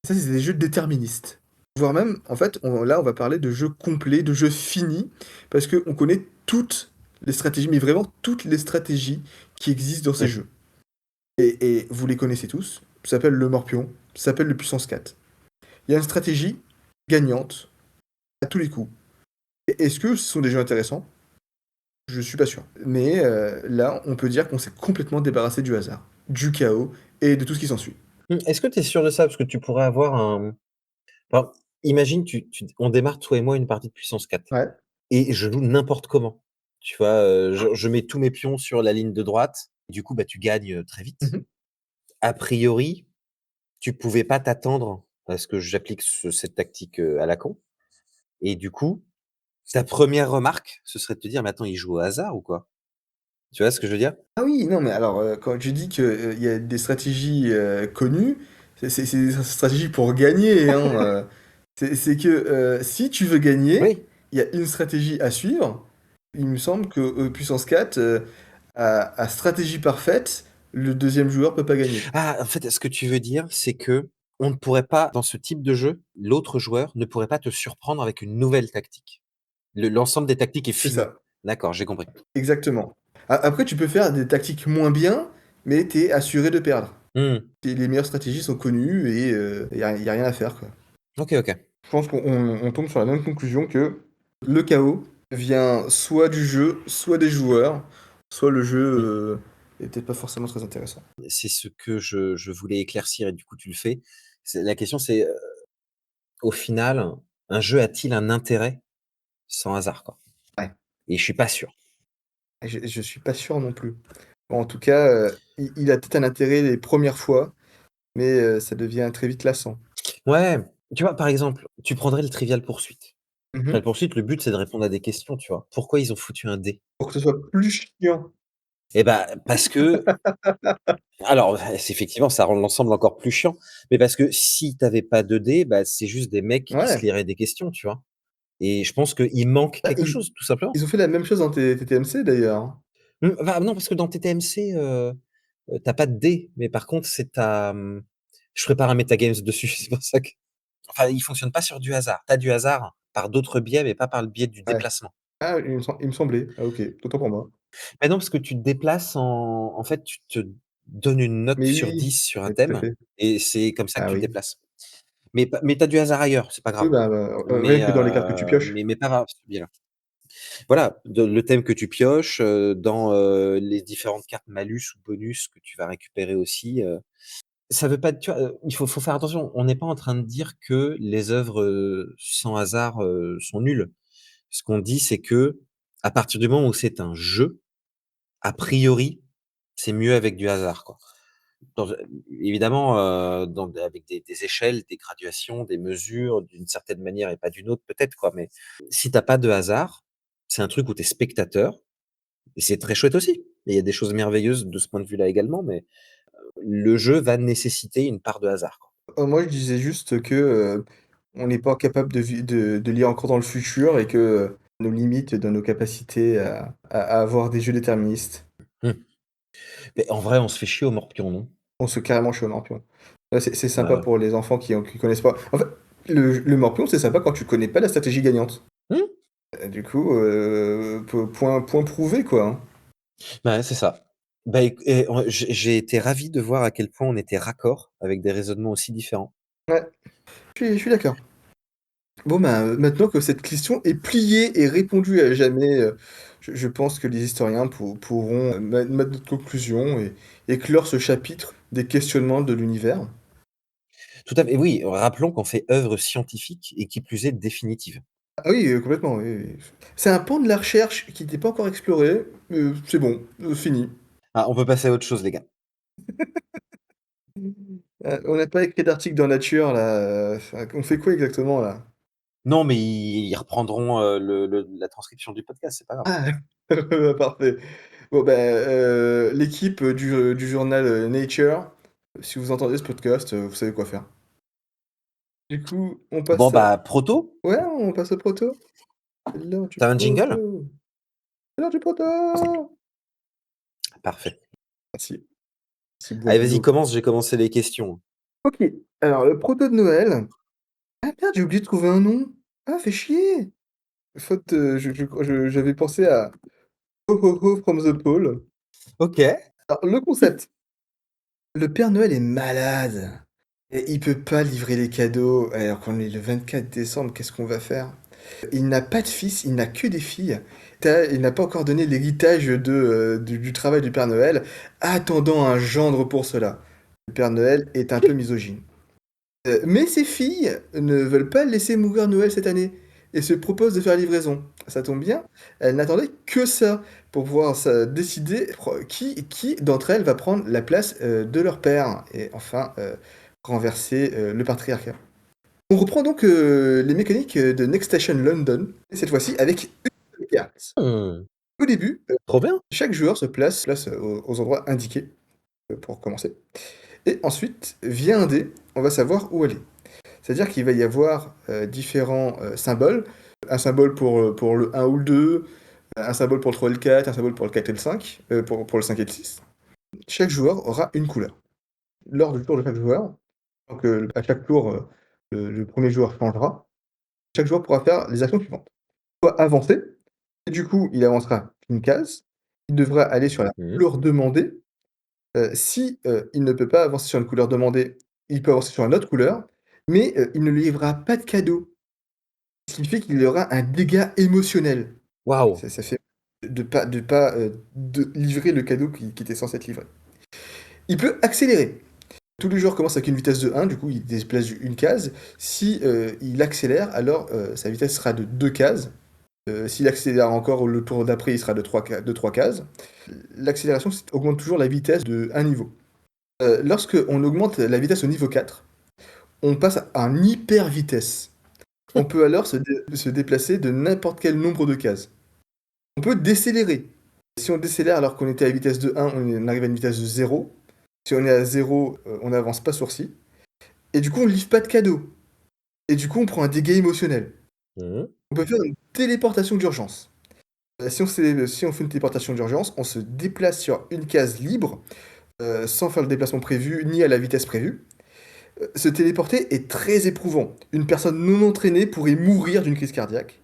Ça, c'est des jeux déterministes. Voire même, en fait, là, on va parler de jeux complets, de jeux finis, parce qu'on connaît toutes les stratégies, mais vraiment toutes les stratégies qui existent dans ces Oui. jeux. et vous les connaissez tous, ça s'appelle le morpion, ça s'appelle le puissance 4. Il y a une stratégie gagnante à tous les coups. Est-ce que ce sont des jeux intéressants? Je suis pas sûr. Mais là, on peut dire qu'on s'est complètement débarrassé du hasard, du chaos et de tout ce qui s'ensuit. Est-ce que tu es sûr de ça? Parce que tu pourrais avoir un enfin, imagine tu on démarre toi et moi une partie de puissance 4 Ouais. et je joue n'importe comment. Tu vois, je mets tous mes pions sur la ligne de droite, du coup, bah, tu gagnes, très vite. Mmh. A priori, tu pouvais pas t'attendre à ce que j'applique cette tactique, à la con et du coup, ta première remarque, ce serait de te dire: «Mais attends, il joue au hasard ou quoi?» Tu vois ce que je veux dire? Ah oui, non, mais alors, quand je dis que, il y a des stratégies, connues, c'est des stratégies pour gagner, hein, c'est que, si tu veux gagner, Oui. il y a une stratégie à suivre. Il me semble que, puissance 4, à stratégie parfaite, le deuxième joueur peut pas gagner. Ah, en fait, ce que tu veux dire, c'est que on ne pourrait pas dans ce type de jeu, l'autre joueur ne pourrait pas te surprendre avec une nouvelle tactique. L'ensemble des tactiques est C'est fini. ça, D'accord, j'ai compris. exactement. Après tu peux faire des tactiques moins bien, mais tu es assuré de perdre. Mmh. Et les meilleures stratégies sont connues et y a rien à faire, quoi. OK, OK. Je pense qu'on tombe sur la même conclusion que le chaos vient soit du jeu, soit des joueurs, soit le jeu, Mmh. est peut-être pas forcément très intéressant. C'est ce que je voulais éclaircir et du coup tu le fais. C'est la question c'est, au final, un jeu a-t-il un intérêt sans hasard, quoi? Ouais. Et je suis pas sûr. Je suis pas sûr non plus. En tout cas, il a peut-être un intérêt les premières fois, mais ça devient très vite lassant. Ouais, tu vois, par exemple, tu prendrais le Trivial Poursuite. Mmh. Trivial Poursuite, le but, c'est de répondre à des questions, tu vois? Pourquoi ils ont foutu un dé? Pour que ce soit plus chiant. Eh bah, parce que alors, c'est effectivement, ça rend l'ensemble encore plus chiant, mais parce que si tu avais pas de dés, bah, c'est juste des mecs qui se Ouais. liraient des questions, tu vois? Et je pense qu'il manque Bah, quelque chose, tout simplement. ils ont fait la même chose dans TTMC d'ailleurs, hein. Enfin, non, parce que dans TTMC, tu pas de dés, mais par contre, c'est ta, je prépare un metagames dessus, c'est pour ça que enfin, il fonctionne pas sur du hasard. Tu as du hasard par d'autres biais, mais pas par le biais du Ouais. déplacement. Ah, il me semblait. Ah OK, autant pour moi. Mais non, parce que tu te déplaces en fait, tu te donnes une note Mais sur oui, 10 sur un oui, tout à thème fait. et c'est comme ça que Ah tu te oui. déplaces. Mais tu as du hasard ailleurs, c'est pas Oui, grave. bah, rien que dans les cartes que tu pioches. Mais pas grave, c'est bien. Voilà, de le thème que tu pioches, dans, les différentes cartes malus ou bonus que tu vas récupérer aussi, ça veut pas tu vois, il faut faire attention. On n'est pas en train de dire que les œuvres, sans hasard, sont nulles. Ce qu'on dit, c'est que à partir du moment où c'est un jeu, a priori, c'est mieux avec du hasard, quoi. Dans évidemment, avec des échelles, des graduations, des mesures, d'une certaine manière et pas d'une autre peut-être, quoi, mais si tu as pas de hasard, c'est un truc où tu es spectateur et c'est très chouette aussi. Et il y a des choses merveilleuses de ce point de vue-là également, mais le jeu va nécessiter une part de hasard, quoi. Moi, je disais juste que, on n'est pas capable de lire encore dans le futur et que, nos limites dans nos capacités à avoir des jeux déterministes. Mmh. Mais en vrai, on se fait chier au morpion, non? On se carrément chez Morpion. Ouais, c'est Ouais, sympa ouais. pour les enfants qui connaissent pas. En fait, le Morpion, c'est sympa quand tu connais pas la stratégie gagnante. Mmh. Du coup, point prouvé, quoi, hein. Bah, ouais, c'est ça. Bah, et j'ai été ravi de voir à quel point on était raccord avec des raisonnements aussi différents. Ouais, je suis d'accord. Bon, ben, maintenant que cette question est pliée et répondue à jamais, je pense que les historiens pourront, mettre notre conclusion et clore ce chapitre des questionnements de l'univers. Tout à fait, oui, rappelons qu'on fait œuvre scientifique et qui plus est définitive. Ah oui, complètement, oui, oui. C'est un pan de la recherche qui n'était pas encore exploré, c'est bon, fini. Ah, on peut passer à autre chose, les gars. On n'a pas écrit d'article dans Nature là, on fait quoi exactement là? Non, mais ils reprendront, le la transcription du podcast, c'est pas grave. Ah! Parfait. Bon ben, l'équipe, du journal, Nature, si vous entendez ce podcast, vous savez quoi faire. Du coup, on Bon, passe bah, proto, ouais, on passe au proto? C'est l'heure du tu un jingle? proto! C'est l'heure du proto! Parfait. Merci, merci Allez, vas-y, Boileau. commence, j'ai commencé les questions. OK, alors le proto de Noël. Ah merde, j'ai oublié de trouver un nom! Ah, fait chier! Faute, j'avais pensé à Ho Ho Ho from the Pole. OK. Alors le concept. Le Père Noël est malade et il peut pas livrer les cadeaux alors qu'on est le 24 décembre, qu'est-ce qu'on va faire? Il n'a pas de fils, il n'a que des filles. Il n'a pas encore donné l'héritage du travail du Père Noël, attendant un gendre pour cela. Le Père Noël est un peu misogyne. Mais ses filles ne veulent pas laisser mourir Noël cette année et se proposent de faire livraison. Ça tombe bien, elles n'attendaient que ça pour pouvoir décider qui d'entre elles va prendre la place de leur père et enfin renverser le patriarcat. On reprend donc les mécaniques de Next Station London, et cette fois-ci avec une carte. Mmh, Au début, trop bien. chaque joueur se place aux endroits indiqués pour commencer. Et ensuite vient un dé, on va savoir où aller. C'est-à-dire qu'il va y avoir différents symboles. Un symbole pour le 1 ou le 2, un symbole pour le 3 et le 4, un symbole pour le 4 et le 5, pour le 5 et le 6. Chaque joueur aura une couleur. Lors du tour de chaque joueur, donc à chaque tour, le premier joueur changera. Chaque joueur pourra faire les actions suivantes. Soit avancer, et du coup, il avancera une case. Il devra aller sur la Mmh. couleur demandée. Si il ne peut pas avancer sur une couleur demandée, il peut avancer sur une autre couleur, mais il ne lui livrera pas de cadeau. Ce qui fait qu'il y aura un dégât émotionnel. Waouh! Ça fait de livrer le cadeau qui était censé être livré. Il peut accélérer. Tous les joueurs commencent avec une vitesse de 1, du coup il déplace une case. Si il accélère, alors sa vitesse sera de 2 cases. S'il accélère encore le tour d'après, il sera de 3 cases. L'accélération augmente toujours la vitesse de un niveau. Lorsque on augmente la vitesse au niveau 4, on passe à un hyper vitesse. On peut alors se déplacer de n'importe quel nombre de cases. On peut décélérer. Si on décélère alors qu'on était à vitesse de 1, on arrive à une vitesse de 0. Si on est à 0, on n'avance pas sourcil. Et du coup, on ne livre pas de cadeau. Et du coup, on prend un dégât émotionnel. Mmh. On peut faire une téléportation d'urgence. Si on fait une téléportation d'urgence, on se déplace sur une case libre, sans faire le déplacement prévu, ni à la vitesse prévue. Se téléporter est très éprouvant. Une personne non entraînée pourrait mourir d'une crise cardiaque.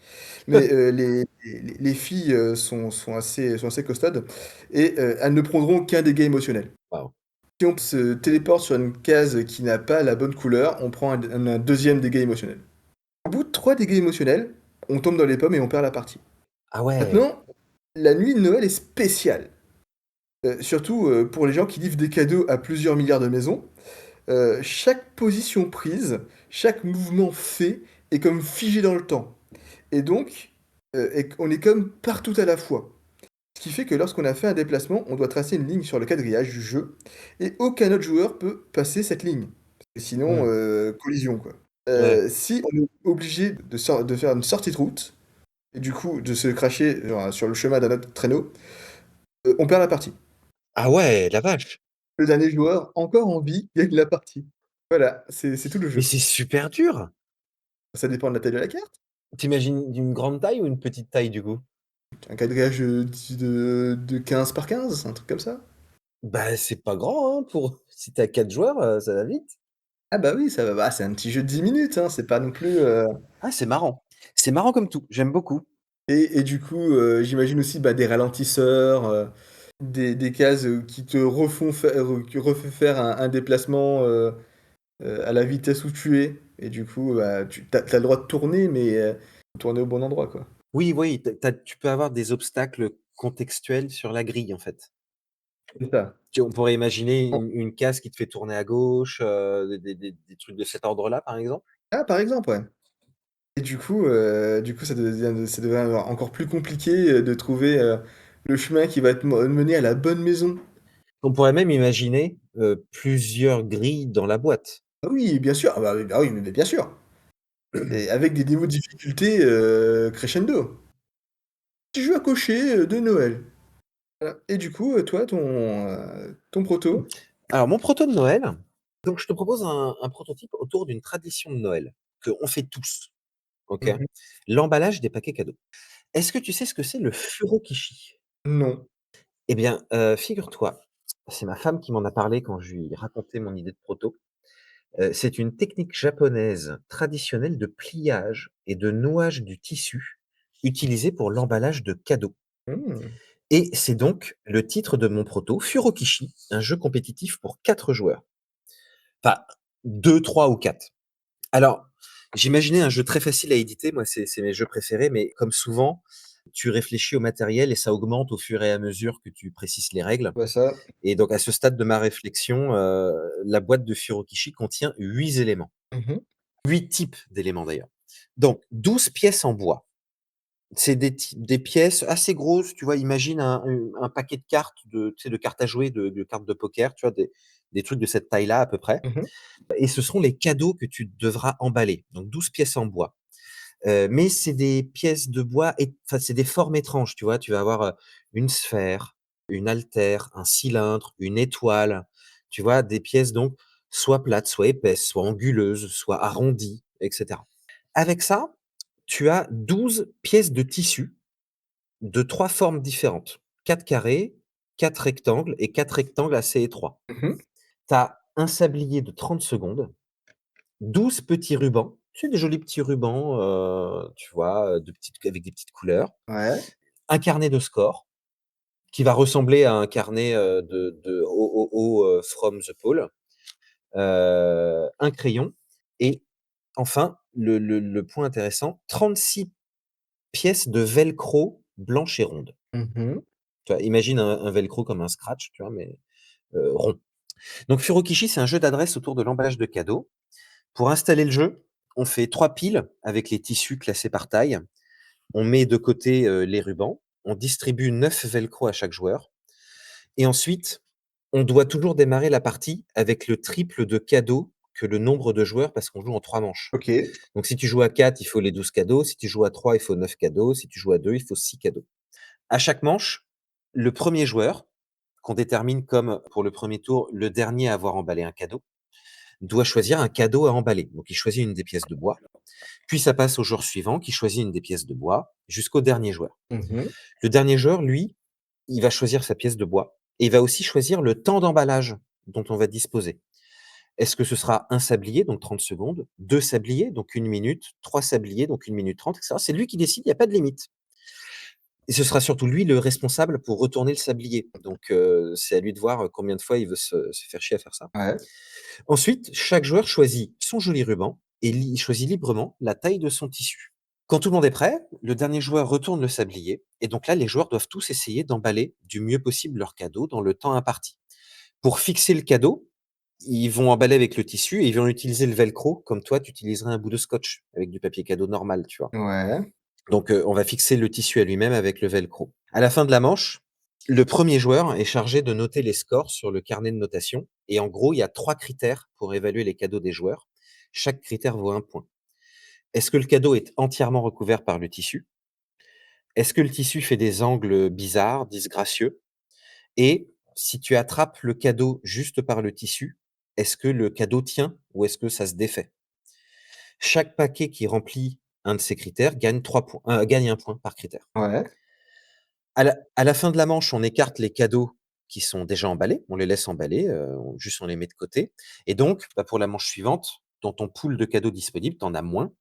Mais les filles sont assez costaudes et elles ne prendront qu'un dégât émotionnel. Waouh. Si on se téléporte sur une case qui n'a pas la bonne couleur, on prend un deuxième dégât émotionnel. Au bout de 3 dégâts émotionnels, on tombe dans les pommes et on perd la partie. Ah ouais! Maintenant, la nuit de Noël est spéciale. Surtout pour les gens qui livrent des cadeaux à plusieurs milliards de maisons. Chaque position prise, chaque mouvement fait est comme figé dans le temps. Et donc, on est comme partout à la fois. Ce qui fait que lorsqu'on a fait un déplacement, on doit tracer une ligne sur le quadrillage du jeu, et aucun autre joueur peut passer cette ligne. Parce que sinon, Mmh. collision, quoi. Ouais. Si on est obligé de faire une sortie de route, et du coup de se cracher genre, sur le chemin d'un autre traîneau, on perd la partie. Ah ouais, la vache! Le dernier joueur, encore en vie, gagne la partie. Voilà, c'est tout le Mais jeu. c'est super dur! Ça dépend de la taille de la carte. Tu imagines une grande taille ou une petite taille, du coup? Un quadrillage de 15 par 15, un truc comme ça. Bah, c'est pas grand, hein, pour si tu as 4 joueurs, ça va vite. Ah bah oui, ça va, bah, c'est un petit jeu de 10 minutes, hein, c'est pas non plus. Ah, c'est marrant. C'est marrant comme tout, j'aime beaucoup. Et du coup, j'imagine aussi bah, des ralentisseurs, des cases qui te qui refait faire un déplacement à la vitesse où tu es. Et du coup, bah, t'as le droit de tourner, mais tourner au bon endroit, quoi. Oui, oui, tu peux avoir des obstacles contextuels sur la grille, en fait. C'est ça. On pourrait imaginer Bon. une case qui te fait tourner à gauche, des trucs de cet ordre-là, par exemple? Ah, par exemple, ouais. Et du coup, ça devient encore plus compliqué de trouver le chemin qui va te mener à la bonne maison. On pourrait même imaginer, plusieurs grilles dans la boîte. Ah oui, bien sûr, ah oui, mais bien sûr. Et avec des niveaux de difficulté crescendo. Petit jeu à cocher de Noël. Voilà. Et du coup, toi, ton proto? Alors mon proto de Noël, donc je te propose un prototype autour d'une tradition de Noël, qu'on fait tous, OK? Mmh. L'emballage des paquets cadeaux. Est-ce que tu sais ce que c'est le furokishi? Non. Eh bien, figure-toi, c'est ma femme qui m'en a parlé quand je lui ai raconté mon idée de proto. C'est une technique japonaise traditionnelle de pliage et de nouage du tissu, utilisée pour l'emballage de cadeaux. Mmh. et c'est donc le titre de mon proto, Furokishi, un jeu compétitif pour 4 joueurs. Enfin, 2, 3 ou 4. Alors, j'imaginais un jeu très facile à éditer, moi c'est mes jeux préférés, mais comme souvent, tu réfléchis au matériel et ça augmente au fur et à mesure que tu précises les règles. Bah, ça. Et donc à ce stade de ma réflexion, la boîte de Furokishi contient 8 éléments. Mmh. 8 types d'éléments d'ailleurs. Donc 12 pièces en bois. C'est des pièces assez grosses, tu vois? Imagine un paquet de cartes tu sais, de cartes à jouer, de cartes de poker, tu vois? Des trucs de cette taille-là à peu près, Mmh. et ce seront les cadeaux que tu devras emballer. Donc 12 pièces en bois. Mais c'est des pièces de bois et enfin, c'est des formes étranges, tu vois? Tu vas avoir, une sphère, une altère, un cylindre, une étoile, tu vois? Des pièces donc soit plates, soit épaisses, soit anguleuses, soit arrondies et cetera. Avec ça, tu as 12 pièces de tissu de 3 formes différentes. 4 carrés, 4 rectangles et 4 rectangles assez étroits. Mmh. Tu as un sablier de 30 secondes, 12 petits rubans, c'est des jolis petits rubans, tu vois, de petites avec des petites couleurs. Ouais. Un carnet de score qui va ressembler à un carnet, de OOO, from the pole, un crayon et enfin le point intéressant, 36 pièces de velcro blanches et rondes. Mmh. Tu vois? Imagine un velcro comme un scratch, tu vois? Mais, rond. Donc Furokishi, c'est un jeu d'adresse autour de l'emballage de cadeaux. Pour installer le jeu, on fait 3 piles avec les tissus classés par taille. On met de côté, les rubans. On distribue 9 velcro à chaque joueur et ensuite, on doit toujours démarrer la partie avec le triple de cadeaux que le nombre de joueurs parce qu'on joue en 3 manches. OK. Donc si tu joues à 4, il faut les 12 cadeaux. Si tu joues à 3, il faut 9 cadeaux. Si tu joues à 2, il faut 6 cadeaux. À chaque manche, le premier joueur, qu'on détermine comme, pour le premier tour, le dernier à avoir emballé un cadeau, doit choisir un cadeau à emballer. Donc il choisit une des pièces de bois, puis ça passe au joueur suivant qui choisit une des pièces de bois, jusqu'au dernier joueur. Mmh. Le dernier joueur, lui, il va choisir sa pièce de bois et il va aussi choisir le temps d'emballage dont on va disposer. Est-ce que ce sera un sablier, donc 30 secondes, 2 sabliers, donc 1 minute, 3 sabliers, donc 1 minute 30, etc. C'est lui qui décide, il n'y a pas de limite. Et ce sera surtout lui le responsable pour retourner le sablier. Donc, c'est à lui de voir combien de fois il veut se faire chier à faire ça. Ouais. Ensuite, chaque joueur choisit son joli ruban et il choisit librement la taille de son tissu. Quand tout le monde est prêt, le dernier joueur retourne le sablier et donc là, les joueurs doivent tous essayer d'emballer du mieux possible leur cadeau dans le temps imparti. Pour fixer le cadeau, ils vont emballer avec le tissu et ils vont utiliser le velcro comme toi, tu utiliserais un bout de scotch avec du papier cadeau normal, tu vois? Ouais. Donc, on va fixer le tissu à lui-même avec le velcro. À la fin de la manche, le premier joueur est chargé de noter les scores sur le carnet de notation et en gros, il y a 3 critères pour évaluer les cadeaux des joueurs. Chaque critère vaut 1 point. Est-ce que le cadeau est entièrement recouvert par le tissu? Est-ce que le tissu fait des angles bizarres, disgracieux? Et si tu attrapes le cadeau juste par le tissu, est-ce que le cadeau tient ou est-ce que ça se défait? Chaque paquet qui remplit un de ces critères gagne 3 points, gagne 1 point par critère. Ouais. À la fin de la manche, on écarte les cadeaux qui sont déjà emballés, on les laisse emballer, on les met de côté et donc, bah, pour la manche suivante, dans ton pool de cadeaux disponibles, tu en as moins.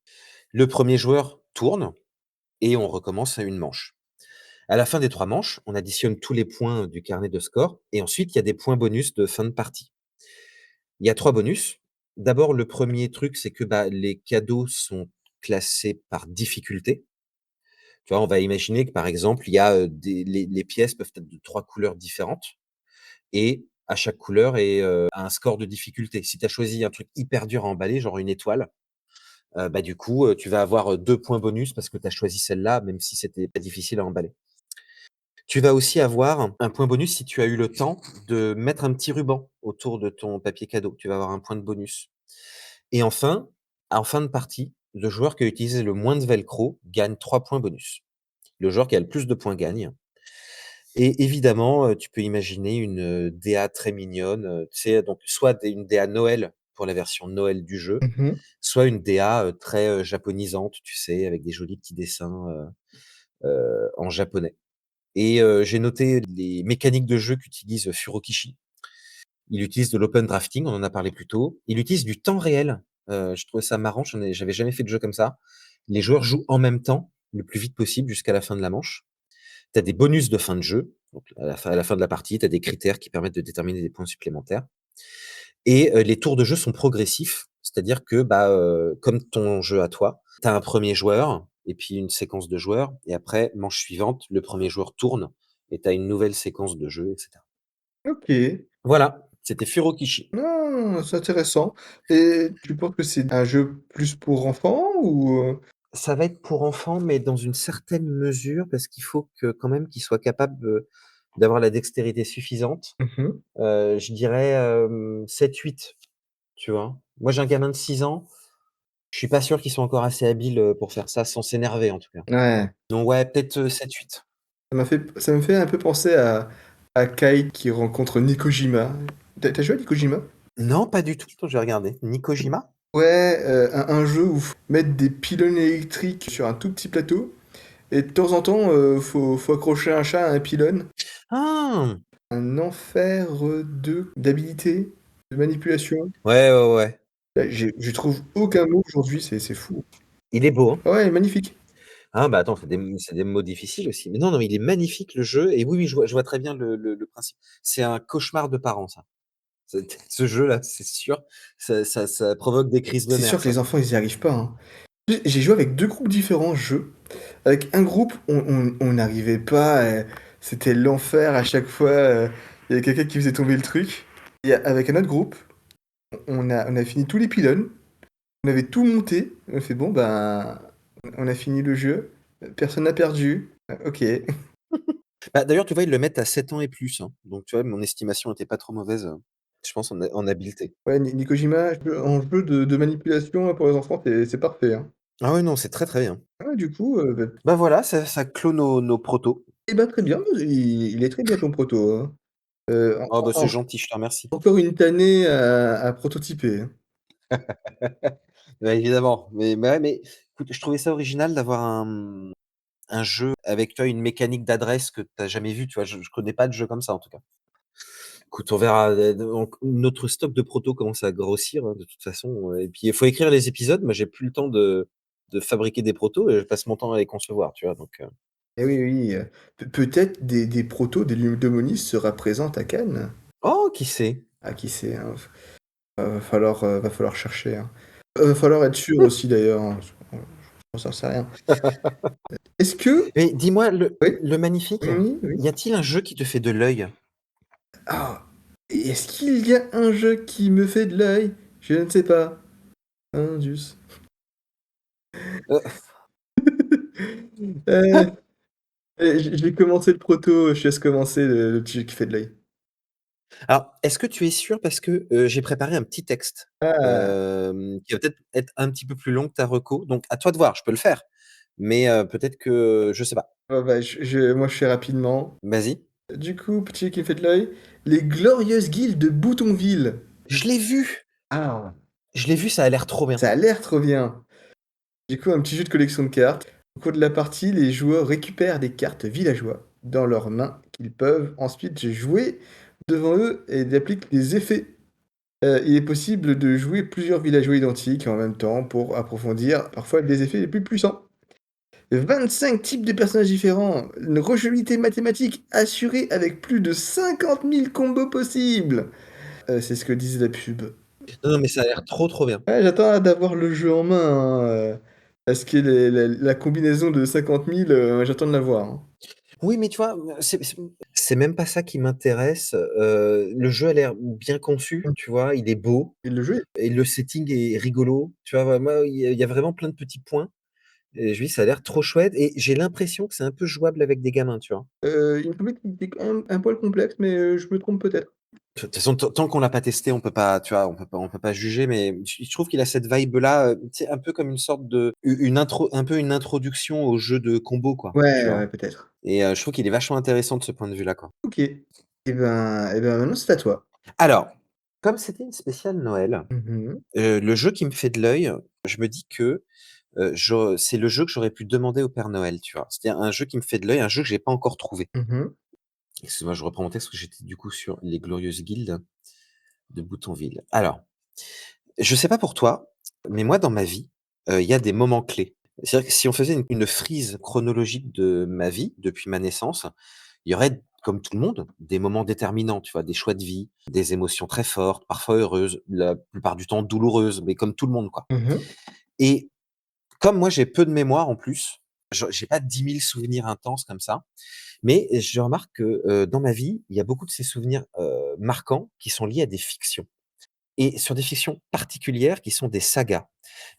Le premier joueur tourne et on recommence à une manche. À la fin des 3 manches, on additionne tous les points du carnet de score et ensuite il y a des points bonus de fin de partie. Il y a 3 bonus. D'abord, le premier truc, c'est que, bah, les cadeaux sont classés par difficulté. Tu vois, on va imaginer que, par exemple, il y a, des les pièces peuvent être de 3 couleurs différentes et à chaque couleur a un score de difficulté. Si tu as choisi un truc hyper dur à emballer, genre une étoile, bah, du coup, tu vas avoir, 2 points bonus parce que tu as choisi celle-là, même si c'était pas difficile à emballer. Tu vas aussi avoir un point bonus si tu as eu le temps de mettre un petit ruban autour de ton papier cadeau. Tu vas avoir un point de bonus et enfin, en fin de partie, le joueur qui a utilisé le moins de velcro gagne 3 points bonus. Le joueur qui a le plus de points gagne. Et évidemment, tu peux imaginer une, DA très mignonne, tu sais, donc soit une DA Noël pour la version Noël du jeu, Mmh. soit une DA, très, japonisante, tu sais, avec des jolis petits dessins, en japonais. Et j'ai noté les mécaniques de jeu qu'utilise Furokishi. Il utilise de l'open drafting, on en a parlé plus tôt. Il utilise du temps réel, je trouvais ça marrant, j'avais jamais fait de jeu comme ça. Les joueurs jouent en même temps, le plus vite possible jusqu'à la fin de la manche. Tu as des bonus de fin de jeu, donc à la fin de la partie, tu as des critères qui permettent de déterminer des points supplémentaires et les tours de jeu sont progressifs. C'est-à-dire que, bah, comme ton jeu à toi, tu as un premier joueur et puis une séquence de joueurs et après, manche suivante, le premier joueur tourne et tu as une nouvelle séquence de jeu et cetera. OK. Voilà, c'était Furokishi. Non, c'est intéressant et tu penses que c'est un jeu plus pour enfants ou? Ça va être pour enfants, mais dans une certaine mesure, parce qu'il faut que quand même qu'ils soient capables, d'avoir la dextérité suffisante. Mmh. Je dirais, 7-8, tu vois? Moi, j'ai un gamin de 6 ans, je suis pas sûr qu'ils soient encore assez habiles, pour faire ça sans s'énerver, en tout cas. Ouais, Donc ouais, peut-être, 7-8. ça me fait un peu penser à Kai qui rencontre Nikojima. Tu as joué à Nikojima? Non, pas du tout. Attends, je vais regarder. Nikojima? Ouais, un jeu où faut mettre des pylônes électriques sur un tout petit plateau et de temps en temps, faut accrocher un chat à un pylône. Ah! Un enfer, d'habilité, de manipulation. Ouais, ouais, ouais. Là, je trouve aucun mot aujourd'hui, c'est fou. Il est beau, hein? Ouais, magnifique. Ah bah, attends, c'est des mots difficiles aussi. Mais non, non, mais il est magnifique le jeu et oui, oui, je vois très bien le principe. C'est un cauchemar de parents, ça. Ce jeu-là, c'est sûr, ça provoque des crises de C'est sûr nerfs, que les ça. enfants, ils y arrivent pas, hein. J'ai joué avec 2 groupes différents, ce jeu. Avec un groupe, on n'arrivait pas, c'était l'enfer à chaque fois, il y avait quelqu'un qui faisait tomber le truc. Et avec un autre groupe, on a fini tous les pylônes, on avait tout monté, on a fait: «Bon, ben, on a fini le jeu, personne n'a perdu, OK». Bah, d'ailleurs, tu vois, ils le mettent à 7 ans et plus, hein. Donc tu vois, mon estimation était pas trop mauvaise, je pense en habileté. Ouais, Nikojima, en jeu de manipulation pour les enfants, c'est parfait, hein. Ah ouais, non, c'est très, très bien. Ah, du coup, bah Bah, voilà, ça clôt nos protos. et bah, très bien, il est très bien ton proto, hein. Oh bah, c'est En gentil, je te remercie. encore une tannée à prototyper, hein. Bah, évidemment, mais ouais, mais écoute, je trouvais ça original d'avoir un jeu avec, tu vois, une mécanique d'adresse que tu as jamais vue, tu vois? Je connais pas de jeu comme ça, en tout cas. Écoute, on verra, donc notre stock de protos commence à grossir, hein, de toute façon, et puis il faut écrire les épisodes. Moi, j'ai plus le temps de fabriquer des protos et je passe mon temps à les concevoir, tu vois? Donc Eh oui, oui, peut-être des protos, des Ludomonis sera présentes à Cannes? oh, qui sait? Ah, qui sait, hein, va falloir chercher, hein. Va falloir être sûr aussi d'ailleurs, hein, on j'en sais rien. Est-ce que Mais dis-moi, le oui? le magnifique, Oui, oui. y a-t-il un jeu qui te fait de l'œil? Ah! Est-ce qu'il y a un jeu qui me fait de l'œil? Je ne sais pas. Indus. Heu, j'ai commencé le proto, je te laisse commencer le petit jeu qui fait de l'œil. Alors, est-ce que tu es sûr? Parce que, j'ai préparé un petit texte, Ah! qui va peut-être être un petit peu plus long que ta reco, donc à toi de voir, je peux le faire, mais peut-être que je sais pas. Oh bah, moi je fais rapidement. Vas-y. Du coup, petit jeu qui me fait de l'œil, Les Glorieuses Guildes de Boutonville. Je l'ai vu! Ah! Je l'ai vu, ça a l'air trop bien. Ça a l'air trop bien. Du coup, un petit jeu de collection de cartes. Au cours de la partie, les joueurs récupèrent des cartes villageois dans leurs mains qu'ils peuvent ensuite jouer devant eux et ils appliquent des effets. Il est possible de jouer plusieurs villageois identiques en même temps pour approfondir parfois les effets les plus puissants. 25 types de personnages différents, une rejouabilité mathématique assurée avec plus de 50 000 combos possibles. C'est ce que disait la pub. Non, non, mais ça a l'air trop, trop bien. Ouais, j'attends d'avoir le jeu en main, hein, parce que la combinaison de 50 000, j'attends de l'avoir, hein. Oui, mais tu vois, c'est même pas ça qui m'intéresse, le jeu a l'air bien conçu, Mmh. tu vois? Il est beau Et le jeu, et le setting est rigolo, tu vois? Moi, il y a vraiment plein de petits points et je me dis: «Ça a l'air trop chouette» et j'ai l'impression que c'est un peu jouable avec des gamins, tu vois? il me semblait qu'il était quand même un poil complexe, mais je me trompe peut-être. De toute façon, tant qu'on l'a pas testé, on peut pas, tu vois? On peut pas juger, mais je trouve qu'il a cette vibe-là, tu sais, un peu comme une sorte de une intro un peu une introduction au jeu de combo, quoi, tu Ouais, vois? ouais, peut-être. Et je trouve qu'il est vachement intéressant de ce point de vue-là, quoi. OK. Et ben, maintenant c'est à toi. Alors, comme c'était une spéciale Noël, Mmh. le jeu qui me fait de l'œil, je me dis que, c'est le jeu que j'aurais pu demander au Père Noël, tu vois? C'est-à-dire un jeu qui me fait de l'œil, un jeu que j'ai pas encore trouvé. Mmh. Excuse-moi, je reprends mon texte parce que j'étais du coup sur les Glorieuses Guildes de Boutonville. Alors, je sais pas pour toi, mais moi dans ma vie, il y a des moments clés. C'est-à-dire que si on faisait une frise chronologique de ma vie, depuis ma naissance, il y aurait, comme tout le monde, des moments déterminants, tu vois? Des choix de vie, des émotions très fortes, parfois heureuses, la plupart du temps douloureuses, mais comme tout le monde, quoi. Mmh. Et comme moi, j'ai peu de mémoire en plus, j'ai pas 10 000 souvenirs intenses comme ça, mais je remarque que, dans ma vie, il y a beaucoup de ces souvenirs, marquants qui sont liés à des fictions et sur des fictions particulières qui sont des sagas.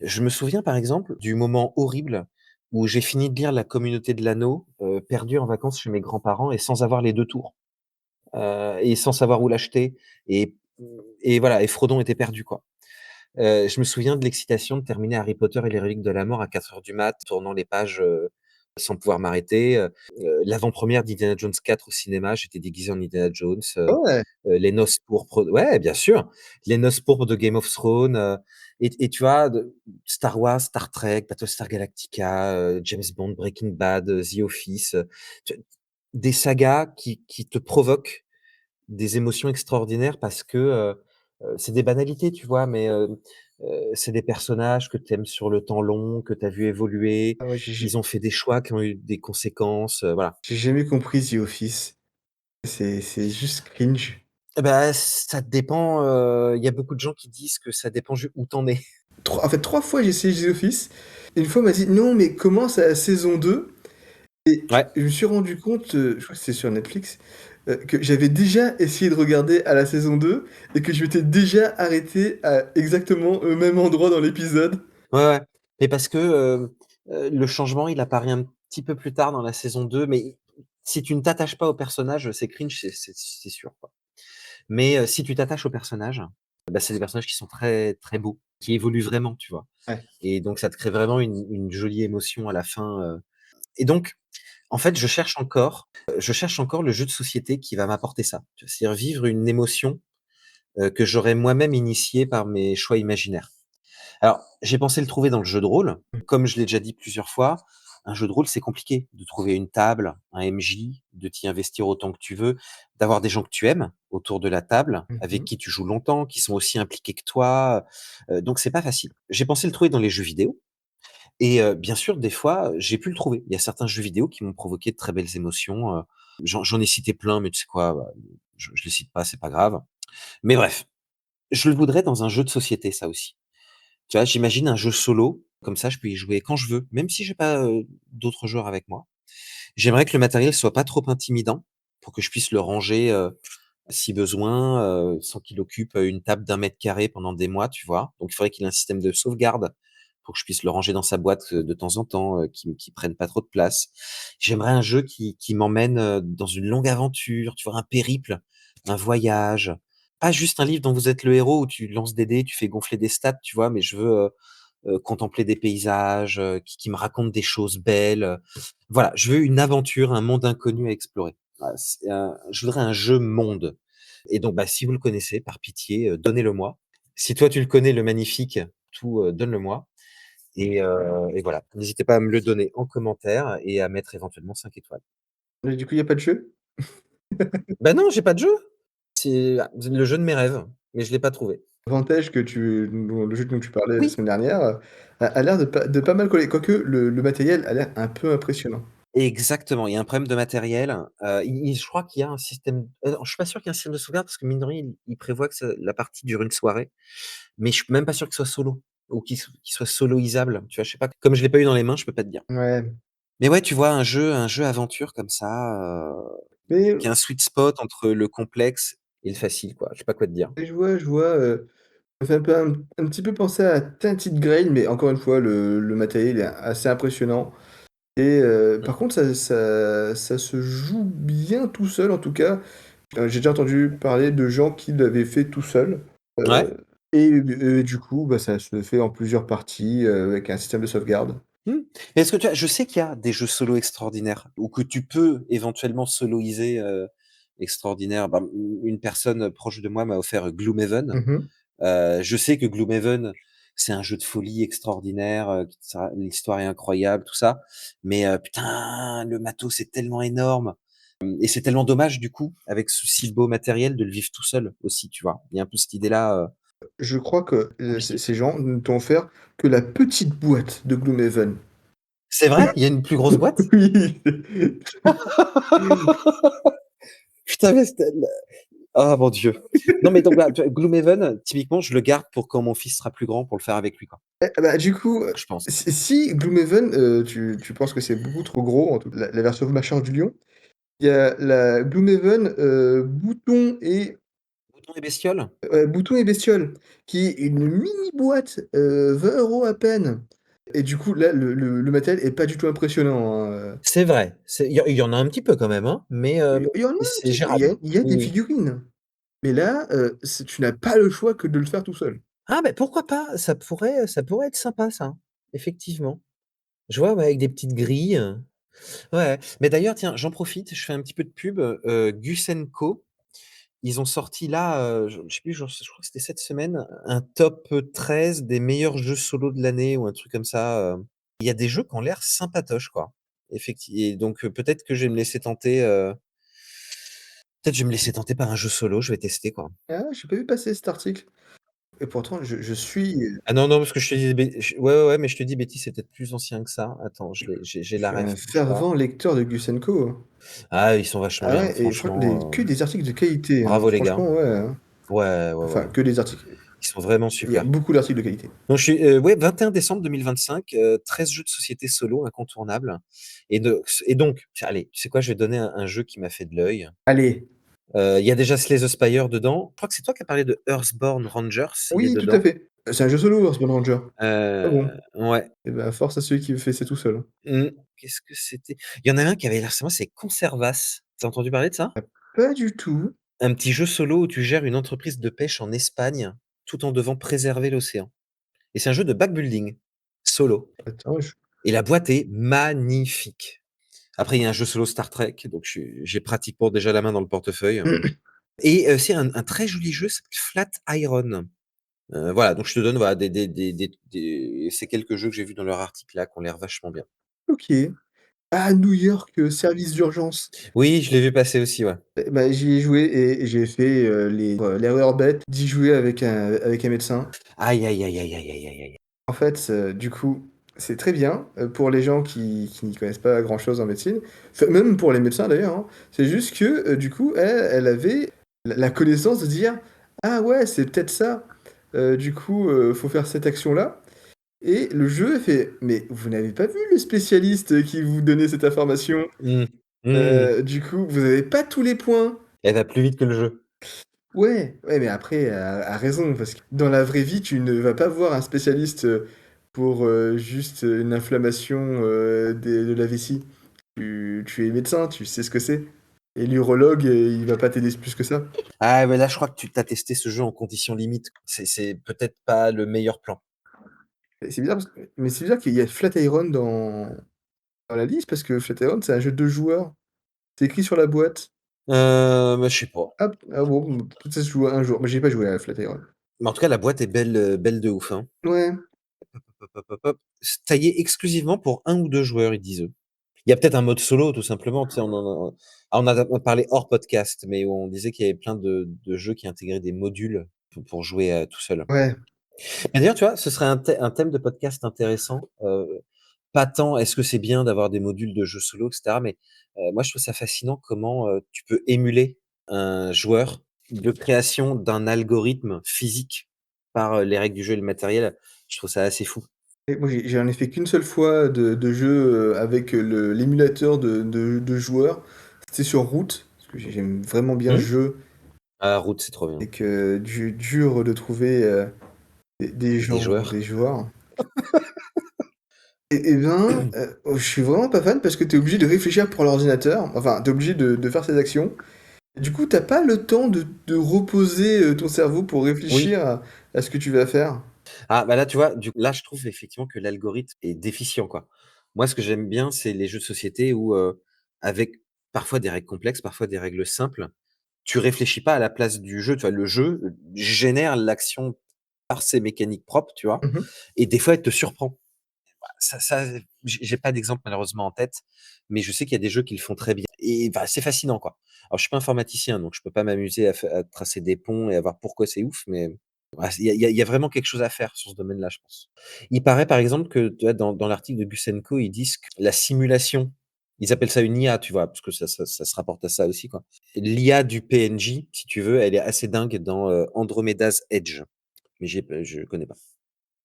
Je me souviens, par exemple, du moment horrible où j'ai fini de lire La Communauté de l'Anneau, perdu en vacances chez mes grands-parents et sans avoir les 2 tours, et sans savoir où l'acheter et et voilà et Frodon était perdu, quoi. Je me souviens de l'excitation de terminer Harry Potter et les reliques de la mort à 4 heures du mat, tournant les pages, sans pouvoir m'arrêter, l'avant-première d'Indiana Jones 4 au cinéma, j'étais déguisé en Indiana Jones, Ah ouais! les noces pourpres ouais, bien sûr, les noces pourpres de Game of Thrones, et tu vois, de Star Wars, Star Trek, Battlestar Galactica, James Bond, Breaking Bad, The Office, tu des sagas qui te provoquent des émotions extraordinaires parce que, c'est des banalités, tu vois? Mais, c'est des personnages que tu aimes sur le temps long, que tu as vu évoluer. Ah ouais, j'ai Ils ont fait des choix qui ont eu des conséquences, voilà. j'ai jamais compris The Office. C'est juste cringe. Et bah, ça dépend, il y a beaucoup de gens qui disent que ça dépend ju où tu en es. 3 fois j'ai essayé The Office. Une fois on m'a dit: «Non mais commence à la saison 2». Et Ouais, je me suis rendu compte, je crois que c'était sur Netflix, que j'avais déjà essayé de regarder à la saison 2 et que je m'étais déjà arrêté à exactement au même endroit dans l'épisode. ouais, ouais. Mais parce que, le changement, il apparaît un petit peu plus tard dans la saison 2, mais si tu ne t'attaches pas au personnage, c'est cringe, c'est sûr, quoi. Mais, si tu t'attaches aux personnages, bah, c'est des personnages qui sont très, très beaux, qui évoluent vraiment, tu vois? Ouais. Et donc ça te crée vraiment une jolie émotion à la fin, et donc en fait, je cherche encore le jeu de société qui va m'apporter ça. Tu vois? C'est-à-dire vivre une émotion, que j'aurais moi-même initiée par mes choix imaginaires. Alors, j'ai pensé le trouver dans le jeu de rôle. Comme je l'ai déjà dit plusieurs fois, un jeu de rôle, c'est compliqué de trouver une table, un MJ, de t'y investir autant que tu veux, d'avoir des gens que tu aimes autour de la table, Mmh avec mh. qui tu joues longtemps, qui sont aussi impliqués que toi, donc c'est pas facile. J'ai pensé le trouver dans les jeux vidéo et bien sûr, des fois, j'ai pu le trouver. Il y a certains jeux vidéo qui m'ont provoqué de très belles émotions, j'en ai cité plein, mais tu sais quoi? Bah, je les cite pas, c'est pas grave. Mais bref, je le voudrais dans un jeu de société, ça aussi. Tu vois, j'imagine un jeu solo, comme ça je peux y jouer quand je veux, même si j'ai pas, d'autres joueurs avec moi. J'aimerais que le matériel soit pas trop intimidant pour que je puisse le ranger, si besoin, sans qu'il occupe, une table d'1 mètre carré pendant des mois, tu vois? Donc il faudrait qu'il ait un système de sauvegarde pour que je puisse le ranger dans sa boîte, de temps en temps, qui prenne pas trop de place. J'aimerais un jeu qui m'emmène, dans une longue aventure, tu vois? Un périple, un voyage, pas juste un livre dont vous êtes le héros où tu lances des dés, tu fais gonfler des stats, tu vois? Mais je veux, contempler des paysages, qui me racontent des choses belles, voilà, je veux une aventure, un monde inconnu à explorer. Voilà, c'est un je voudrais un jeu monde et donc bah, si vous le connaissez, par pitié, donnez-le-moi. Si toi tu le connais, le magnifique, tout, donne-le-moi et voilà. N'hésitez pas à me le donner en commentaire et à mettre éventuellement 5 étoiles. Mais du coup, il y a pas de jeu? Bah non, j'ai pas de jeu! C'est le jeu de mes rêves, mais je l'ai pas trouvé. Avantage que tu dont le jeu dont tu parlais la Oui! semaine dernière, a l'air de pas mal coller. Quoique le matériel a l'air un peu impressionnant. Exactement, il y a un problème de matériel, il je crois qu'il y a un système je suis pas sûr qu'il y ait un système de sauvegarde parce que mine de rien, il prévoit que la partie dure une soirée, mais je suis même pas sûr qu'il soit solo ou qu'il soit soloisable, tu vois? Je sais pas, comme je l'ai pas eu dans les mains, je peux pas te dire. Ouais, Mais ouais, tu vois, un jeu aventure comme ça, mais qui a un sweet spot entre le complexe et le facile, quoi. Je sais pas quoi te dire. je vois, ça fait un petit peu penser à Tainted Grail, mais encore une fois, le matériel est assez impressionnant et Mmh. par contre, ça se joue bien tout seul, en tout cas. J'ai déjà entendu parler de gens qui l'avaient fait tout seuls, Ouais. et du coup, bah, ça se fait en plusieurs parties, avec un système de sauvegarde. Mmh. Mais est-ce que tu as je sais qu'il y a des jeux solo extraordinaires ou que tu peux éventuellement soloiser, extraordinaires. Bah, une personne proche de moi m'a offert Gloomhaven. Mmh mh. Je sais que Gloomhaven, c'est un jeu de folie extraordinaire, ça l'histoire est incroyable, tout ça. Mais, putain, le matos est tellement énorme, et c'est tellement dommage du coup, avec ce si beau matériel, de le vivre tout seul aussi, tu vois? Il y a un peu cette idée-là, Je crois que, compliquée. ces gens ne t'ont offert que la petite boîte de Gloomhaven. C'est vrai? Il y a une plus grosse boîte? Oui, Putain, mais c'était l ah mon Dieu. Non, mais donc bah, tu vois, Gloomhaven, typiquement, je le garde pour quand mon fils sera plus grand, pour le faire avec lui, quoi, bah, du coup, je pense. si Gloomhaven, tu penses que c'est beaucoup trop gros, en tout la version Mâchoire du Lion, il y a la Gloomhaven, Bouton et Mouton et bestiole? Bouton et Bestiole, qui est une mini boîte, 20 € à peine et du coup, là, le matériel est pas du tout impressionnant, hein, C'est vrai, il y en a un petit peu quand même, hein, il y en a mais un c'est petit peu, gérable. il y a des Mmh. figurines, mais là, c'est tu n'as pas le choix que de le faire tout seul. Ah, beh, pourquoi pas? Ça pourrait être sympa ça, effectivement. Je vois, ouais, avec des petites grilles, ouais. Mais d'ailleurs, tiens, j'en profite, je fais un petit peu de pub, Gus& Co, ils ont sorti là, je sais plus, je crois que c'était cette semaine, un top 13 des meilleurs jeux solo de l'année ou un truc comme ça, il y a des jeux qui ont l'air sympatoches, quoi. Et donc, peut-être que je vais me laisser tenter, peut-être je vais me laisser tenter par un jeu solo, je vais tester, quoi. Ah, j'ai pas vu passer cet article et pourtant je suis, Ah non, non, parce que je te dis des ouais, ouais, ouais, mais je te dis bêtises, c'est peut-être plus ancien que ça. Attends, j'ai je la suis un ref, bouge pas. fervent lecteur de Guss& Co, hein. Ah, ils sont vachement Ah bien, ouais et franchement, que des articles de qualité, hein, bravo les gars. franchement, ouais, hein. Ouais, ouais, Enfin, ouais, que des articles. ils sont vraiment Il y a super. beaucoup d'articles de qualité. Donc je suis, ouais, 21 décembre 2025, 13 jeux de société solo incontournables et donc allez, tu sais quoi? Je vais donner un jeu qui m'a fait de l'œil. Allez, Il y a déjà Slay the Spire dedans. Je crois que c'est toi qui as parlé de Earthborn Rangers, il est oui, tout à dedans. fait. C'est un jeu solo, Earthbound Ranger. Ah bon? Ouais. Et bah, force à celui qui fait ça tout seul, hein. Mmh. Qu'est-ce que c'était? Il y en a un qui avait l'air sympa, c'est Conservas. Tu as entendu parler de ça? Pas du tout. Un petit jeu solo où tu gères une entreprise de pêche en Espagne, tout en devant préserver l'océan et c'est un jeu de backbuilding, solo Attends, je et la boîte est magnifique. Après, il y a un jeu solo Star Trek, donc j'ai pratiquement déjà la main dans le portefeuille et c'est un très joli jeu, ça s'appelle Flatiron. Voilà, donc je te donne, voilà, ces quelques jeux que j'ai vus dans leur article là, qui ont l'air vachement bien. OK. Ah, New York, service d'urgence. Oui, je l'ai vu passer aussi, ouais. Bah, j'y ai joué et j'ai fait, l'erreur bête d'y jouer avec un médecin. Aïe, aïe, aïe, aïe, aïe, aïe, aïe, aïe. En fait, du coup, c'est très bien, pour les gens qui n'y connaissent pas grand-chose en médecine, enfin, même pour les médecins d'ailleurs, hein. C'est juste que, du coup, elle avait la connaissance de dire: «Ah ouais, c'est peut-être ça, du coup, faut faire cette action-là» et le jeu fait: «Mais vous n'avez pas vu le spécialiste qui vous donnait cette information? Mmh. Mmh. Du coup, vous avez pas tous les points». Elle va plus vite que le jeu. Ouais, ouais, mais après, elle a raison, parce que dans la vraie vie, tu ne vas pas voir un spécialiste, pour, juste, une inflammation, de la vessie. Tu es médecin, tu sais ce que c'est et l'urologue, il va pas t'aider plus que ça. Ah mais là, je crois que tu as testé ce jeu en conditions limites. C'est peut-être pas le meilleur plan. Et c'est bizarre c'est bizarre qu'il y a Flatiron dans la liste parce que Flatiron, c'est un jeu de 2 joueurs. C'est écrit sur la boîte. Bah, je sais pas. Hop, ah bon, peut-être ça se joue à un jour. Moi, j'ai pas joué à Flatiron. Mais en tout cas, la boîte est belle, belle de ouf, hein. Ouais, Hop, hop, hop, hop. C'est taillé exclusivement pour un ou 2 joueurs, ils disent eux. Il y a peut-être un mode solo tout simplement, tu sais, on a parlé hors podcast, mais on disait qu'il y avait plein de jeux qui intégraient des modules pour jouer, tout seul. ouais. Et d'ailleurs, tu vois, ce serait un thème de podcast intéressant, pas tant est-ce que c'est bien d'avoir des modules de jeux solo et cetera, mais, moi je trouve ça fascinant comment, tu peux émuler un joueur de création d'un algorithme physique par, les règles du jeu et le matériel. Je trouve ça assez fou. Et moi, j'en ai fait qu'une seule fois de jeu, avec, l'émulateur de joueurs. C'était sur Root, parce que j'aime vraiment bien ce Mmh? jeu Ah, Root, c'est trop bien. et que dur de trouver, des Des gens, joueurs? des joueurs et ben, je suis vraiment pas fan parce que tu es obligé de réfléchir pour l'ordinateur. Enfin, tu es obligé de faire ces actions. Du coup, tu as pas le temps de reposer, ton cerveau pour Oui. réfléchir à ce que tu vas faire. Ah, bah, là, tu vois, là, je trouve effectivement que l'algorithme est déficient, quoi. Moi, ce que j'aime bien, c'est les jeux de société où, avec parfois des règles complexes, parfois des règles simples, tu réfléchis pas à la place du jeu, tu vois? Le jeu, génère l'action par ses mécaniques propres, tu vois? Mmh. Et des fois, elle te surprend. Ça, j'ai pas d'exemple malheureusement en tête, mais je sais qu'il y a des jeux qui le font très bien et bah, c'est fascinant, quoi. Alors je suis pas informaticien, donc je peux pas m'amuser à tracer des ponts et à voir pourquoi c'est ouf, mais Ah, il y a vraiment quelque chose à faire sur ce domaine-là, je pense. Il paraît, par exemple, que tu vois, dans l'article de Gusenko, ils disent que la simulation, ils appellent ça une IA, tu vois? Parce que ça se rapporte à ça aussi, quoi. L'IA du PNJ, si tu veux, elle est assez dingue dans, Andromeda's Edge, mais je connais pas.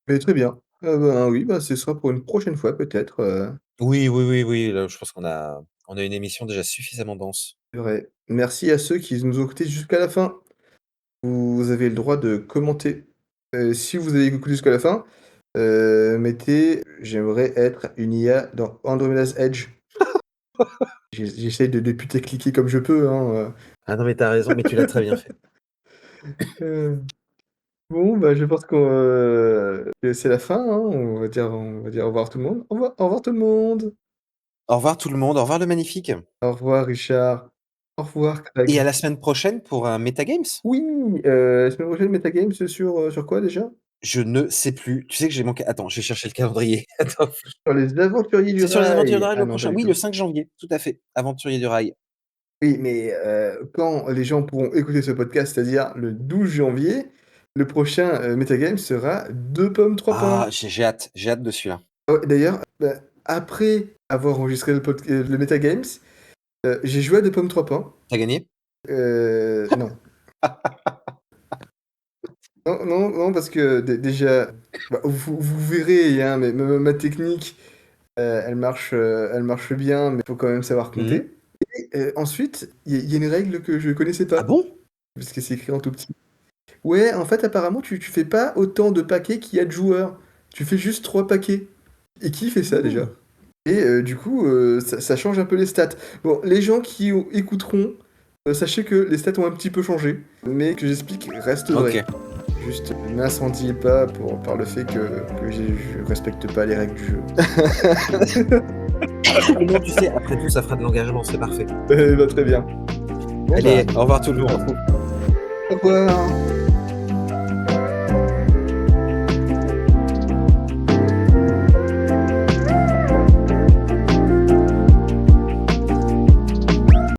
Mais très bien. Ben, oui, bah, ce sera pour une prochaine fois peut-être, Oui, oui, oui, oui, là, je pense qu'on a une émission déjà suffisamment dense. c'est vrai. Merci à ceux qui nous ont écoutés jusqu'à la fin. Vous avez le droit de commenter. Si vous avez écouté jusqu'à la fin, mettez: «J'aimerais être une IA dans Andromeda's Edge». J'essaie de putacliquer comme je peux, hein, Ah non, mais tu as raison, mais tu l'as très bien fait. Bon, bah, je pense que c'est la fin, hein. On va dire au revoir tout le monde. Au revoir tout le monde. Au revoir tout le monde, au revoir le magnifique Au revoir Richard. Au revoir et à Craig. la semaine prochaine pour un Metagames? Oui, semaine prochaine Metagames sur quoi déjà? Je ne sais plus. Tu sais que j'ai manqué attends, je vais chercher le calendrier. Attends. Sur les aventuriers du C'est sur les Aventuriers rail. du Rail Ah le non, pas prochain? du Oui, le tout. 5 janvier, tout à fait. Aventuriers du Rail. Oui, mais quand les gens pourront écouter ce podcast, c'est-à-dire le 12 janvier, le prochain, Metagame sera 2 pommes, 3 pains. Ah, j'ai hâte de celui-là. Ah ouais, d'ailleurs, bah, après avoir enregistré le Metagames, j'ai joué à 2 pommes, 3 pains. Tu as gagné? Non. Non, non, non, parce que déjà, bah, vous verrez, hein, mais ma technique, elle marche bien, mais il faut quand même savoir Mmh mh. compter. Et ensuite, il y a une règle que je connaissais Ah pas, bon? parce que c'est écrit en tout petit. Ouais, en fait, apparemment, tu fais pas autant de paquets qu'il y a de joueurs. Tu fais juste 3 paquets. Et qui fait ça déjà? Mmh. Et du coup, ça change un peu les stats. Bon, les gens qui écouteront, sachez que les stats ont un petit peu changé, mais que j'explique reste vrai. OK. Juste, n'incendiez pas par le fait que je respecte pas les règles du jeu. Mais non, tu sais, après tout, ça fera de l'engagement, c'est parfait. Bah, très bien. Bon, bah, Allez, au revoir tout le on se monde. retrouve. Au revoir.